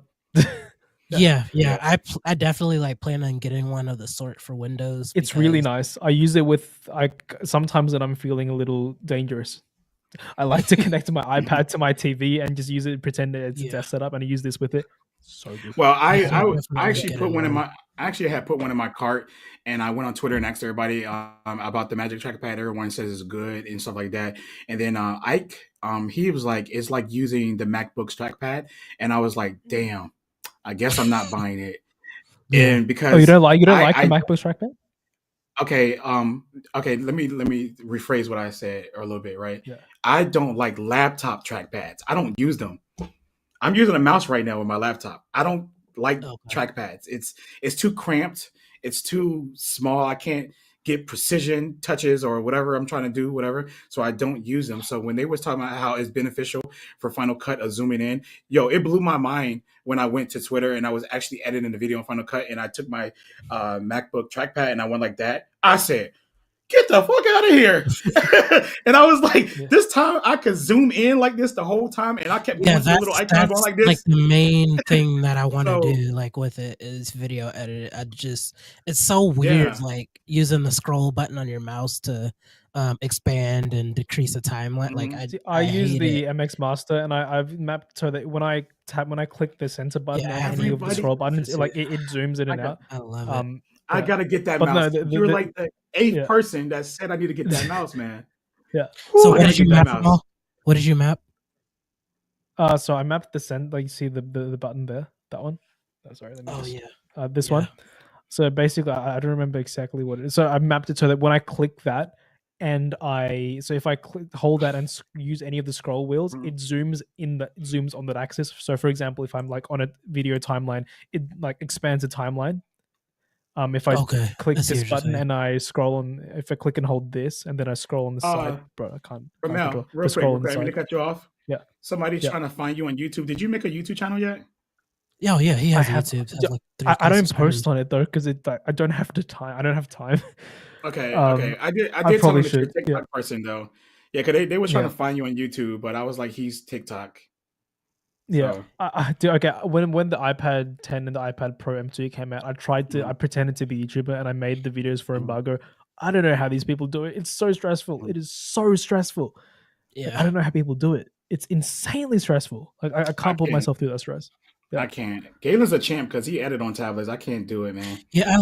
Yeah. Yeah. I definitely like plan on getting one of the sort for Windows. It's really because- nice. I use it with sometimes when I'm feeling a little dangerous. I like to connect my iPad to my TV and just use it, pretend that it's a Yeah. desk setup, and I use this with it. So good. Well, Yeah, I definitely actually get put it one in on. my. I actually had put one in my cart, and I went on Twitter and asked everybody about the Magic Trackpad. Everyone says it's good and stuff like that. And then Ike, he was like, "It's like using the MacBook's trackpad," and I was like, "Damn, I guess I'm not buying it." Yeah. And because Oh, you don't like the I- MacBook trackpad? okay, let me rephrase what I said a little bit, right? Yeah. I don't like laptop trackpads. I don't use them. I'm using a mouse right now with my laptop. I don't like Okay. trackpads. It's too cramped. It's too small. I can't get precision touches or whatever I'm trying to do, whatever. So I don't use them. So when they was talking about how it's beneficial for Final Cut of zooming in, it blew my mind when I went to Twitter and I was actually editing the video in Final Cut and I took my MacBook trackpad and I went like that. I said, get the fuck out of here. And I was like, this time I could zoom in like this the whole time. And I kept going to the little icon going like this. Like the main thing that I want to So- do like with it is video edit. It's so weird, Yeah. like using the scroll button on your mouse to expand and decrease the timeline. Like I use hate the it. MX Master, and I've mapped so that when I click the center button Yeah, or any of the everybody scroll buttons, uses like it. it zooms in and out. I love it. I Yeah. gotta get that But no, mouse. You're the- like the eighth yeah. person that said I need to get that mouse, man. Yeah. Whew, So I what gotta did you get that map? mouse. Amal? What did you map? So I mapped the send. Like you see the button there, that one. Oh, sorry. Let me Oh just, yeah. this Yeah. one. So basically, I don't remember exactly what it is. So I mapped it so that when I click that, and if I hold that and use any of the scroll wheels, Mhm. it zooms on that axis. So for example, if I'm like on a video timeline, it like expands the timeline. If I Okay. click I see this what you're button saying. and I scroll on, if I click and hold this, and then I scroll on the side, bro, I can't Ramel, control real the scroll on quick, the I'm gonna side. cut you off. Yeah. Somebody's Yeah. trying to find you on YouTube. Did you make a YouTube channel yet? Oh yeah, he I has have- YouTube. Has ju- like I 3K don't subscribers. post on it though because I don't have the time. I don't have time. Okay, Um, okay. I did I tell probably them that you're a should, TikTok yeah. person though. Yeah, because they were trying Yeah. to find you on YouTube, but I was like, he's TikTok. Yeah, So- I do. Okay, when the iPad 10 and the iPad Pro M2 came out, I pretended to be a YouTuber and I made the videos for Mhm. embargo. I don't know how these people do it. It's so stressful. It is so stressful. Like, Yeah. I don't know how people do it. It's insanely stressful. Like I can't put can't. myself through that stress. Yeah. I can't. Galen's a champ because he edited on tablets. I can't do it, man. Yeah,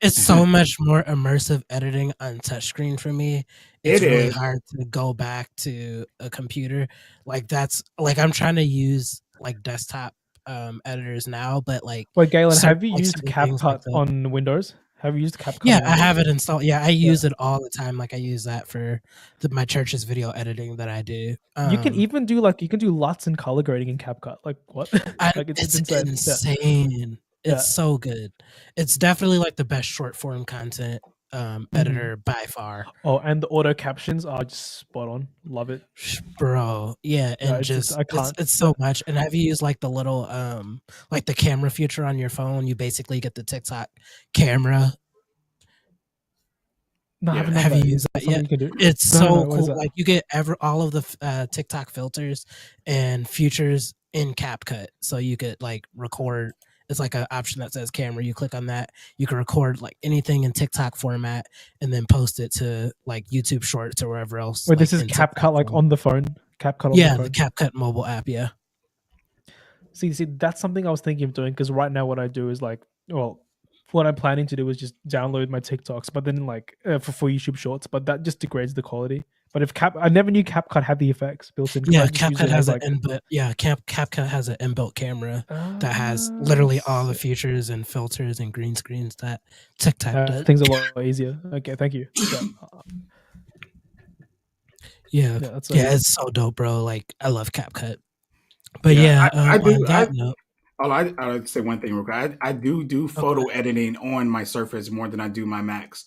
it's so much more immersive editing on touchscreen for me. It's It really is. hard to go back to a computer. I'm trying to use like desktop editors now, but like Wait, Galen, certain- have you like used certain things like CapCut that. on Windows? Have you used CapCut? Yeah, on I Windows? have it installed. Yeah, I use it all the time. Like I use that for my church's video editing that I do. You can even do LUTs and color grading in CapCut. Like what? Like it's insane. Yeah. insane. Yeah. It's so good. It's definitely like the best short form content editor by far. Oh, and the auto captions are just spot on. Love it. Bro, yeah, and it's just- I can't. it's so much. And have you used like the little like the camera feature on your phone? You basically get the TikTok camera. No, I Yeah. haven't done Have you that. used that That's something yet? you can do. It's No, so no, what is cool. that? Like you get all of the TikTok filters and features in CapCut, so you could like record. It's like an option that says camera. You click on that, you can record like anything in TikTok format, and then post it to like YouTube Shorts or wherever else. Wait, this like, is in TikTok CapCut like form. on the phone. CapCut on Yeah, the the phone. CapCut mobile app. Yeah. See, that's something I was thinking of doing because right now what I do is like, well, what I'm planning to do is just download my TikToks, but then like for YouTube Shorts, but that just degrades the quality. But if I never knew CapCut had the effects built in. 'cause Yeah, I just use CapCut it has as, an inbuilt. Yeah, CapCut has an inbuilt camera that has literally all the features and filters and green screens that TikTok does. things a lot easier. Okay, thank you. Yeah, that's yeah, it's so dope, bro. Like I love CapCut. But yeah, I do. on that note, I'll say one thing real quick. I do photo editing on my Surface more than I do my Macs,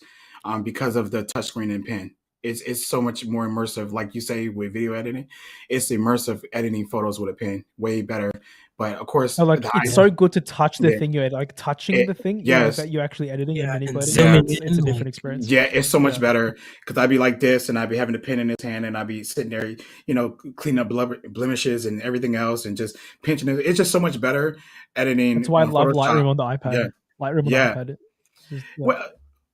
because of the touchscreen and pen. it's so much more immersive. Like you say with video editing, it's immersive editing photos with a pen, way better. But of course, Oh, like it's so good to touch the thing you're like touching the thing, yes, that you're actually editing and manipulating. Yeah, It's a different experience. Yeah, it's so much better because I'd be like this, and I'd be having a pen in his hand, and I'd be sitting there, cleaning up blemishes and everything else, and just pinching it. It's just so much better editing. That's why I love Photoshop. Lightroom on the iPad. Yeah. Lightroom on the iPad.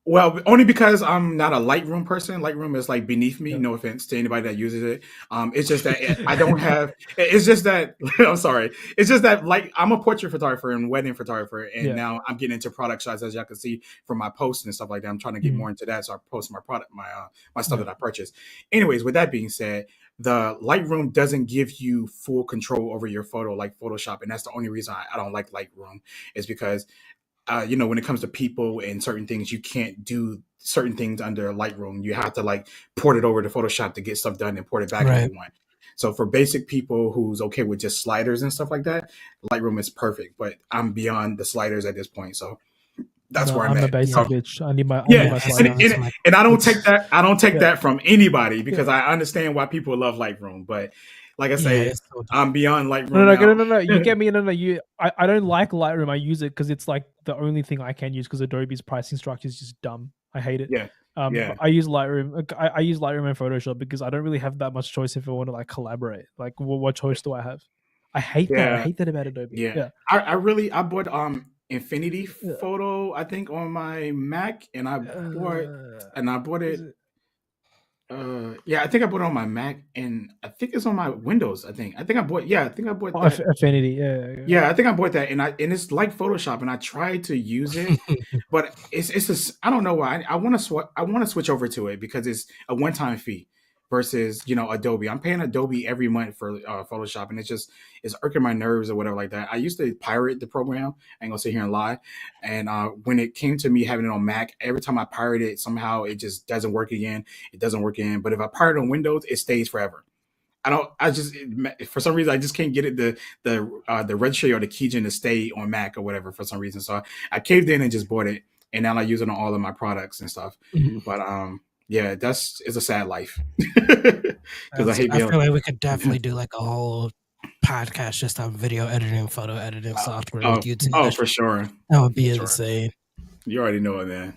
Well, only because I'm not a Lightroom person. Lightroom is like beneath me. No offense to anybody that uses it. It's just that I don't have. It's just that I'm sorry. It's just that like I'm a portrait photographer and wedding photographer, and now I'm getting into product shots, as y'all can see from my posts and stuff like that. I'm trying to get more into that, so I post my product, my stuff that I purchase. Anyways, with that being said, the Lightroom doesn't give you full control over your photo like Photoshop, and that's the only reason I don't like Lightroom is because. When it comes to people and certain things, you can't do certain things under Lightroom. You have to like port it over to Photoshop to get stuff done and port it back if you want. So for basic people who's okay with just sliders and stuff like that, Lightroom is perfect. But I'm beyond the sliders at this point, so that's where I'm at. The basic bitch. I need my sliders. And I don't take that. I don't take that from anybody because I understand why people love Lightroom, but. Like I say, I'm beyond Lightroom. No. You get me. I don't like Lightroom. I use it because it's like the only thing I can use because Adobe's pricing structure is just dumb. I hate it. I use Lightroom. I use Lightroom and Photoshop because I don't really have that much choice if I want to like collaborate. Like, what choice do I have? I hate that. I hate that about Adobe. I bought Infinity Photo, I think, on my Mac, and I bought it. I think I bought it on my Mac, and I think it's on my Windows. I think I bought that. Affinity. I think I bought that, and it's like Photoshop, and I tried to use it, but I don't know why. I want to switch over to it because it's a one-time fee versus Adobe. I'm paying Adobe every month for Photoshop, and it's irking my nerves or whatever like that. I used to pirate the program. I ain't gonna sit here and lie. And when it came to me having it on Mac, every time I pirate it, somehow it just doesn't work again. It doesn't work again. But if I pirate on Windows, it stays forever. For some reason I just can't get it the registry or the keygen to stay on Mac or whatever for some reason. So I caved in and just bought it, and now I use it on all of my products and stuff. But it's a sad life because I feel like we could definitely do like a whole podcast just on video editing, photo editing software with YouTube. Oh, for sure. That would be insane. You already know it, man.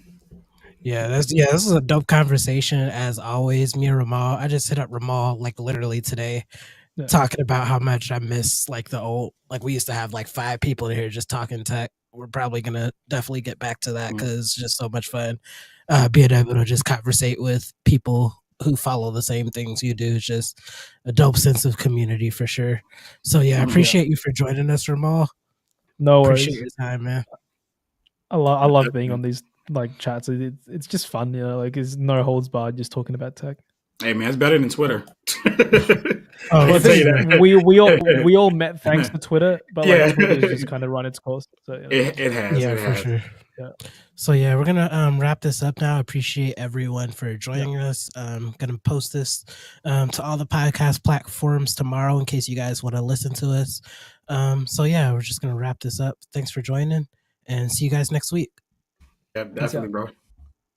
This is a dope conversation as always. Me and Ramal, I just hit up Ramal like literally today, talking about how much I miss like the old, like we used to have like 5 people here just talking tech. We're probably gonna definitely get back to that because it's just so much fun being able to just conversate with people who follow the same things you do. It's just a dope sense of community for sure. So I appreciate you for joining us, Ramal. No worries. Appreciate your time, man. I love being on these like chats. It's just fun, like it's no holds barred, just talking about tech. Hey man, it's better than Twitter. We all met thanks to Twitter, but like Twitter just kind of run its course. So it has, for sure. Yeah. So we're gonna wrap this up now. Appreciate everyone for joining us. Gonna post this to all the podcast platforms tomorrow in case you guys want to listen to us. We're just gonna wrap this up. Thanks for joining, and see you guys next week. Yeah, definitely, bro.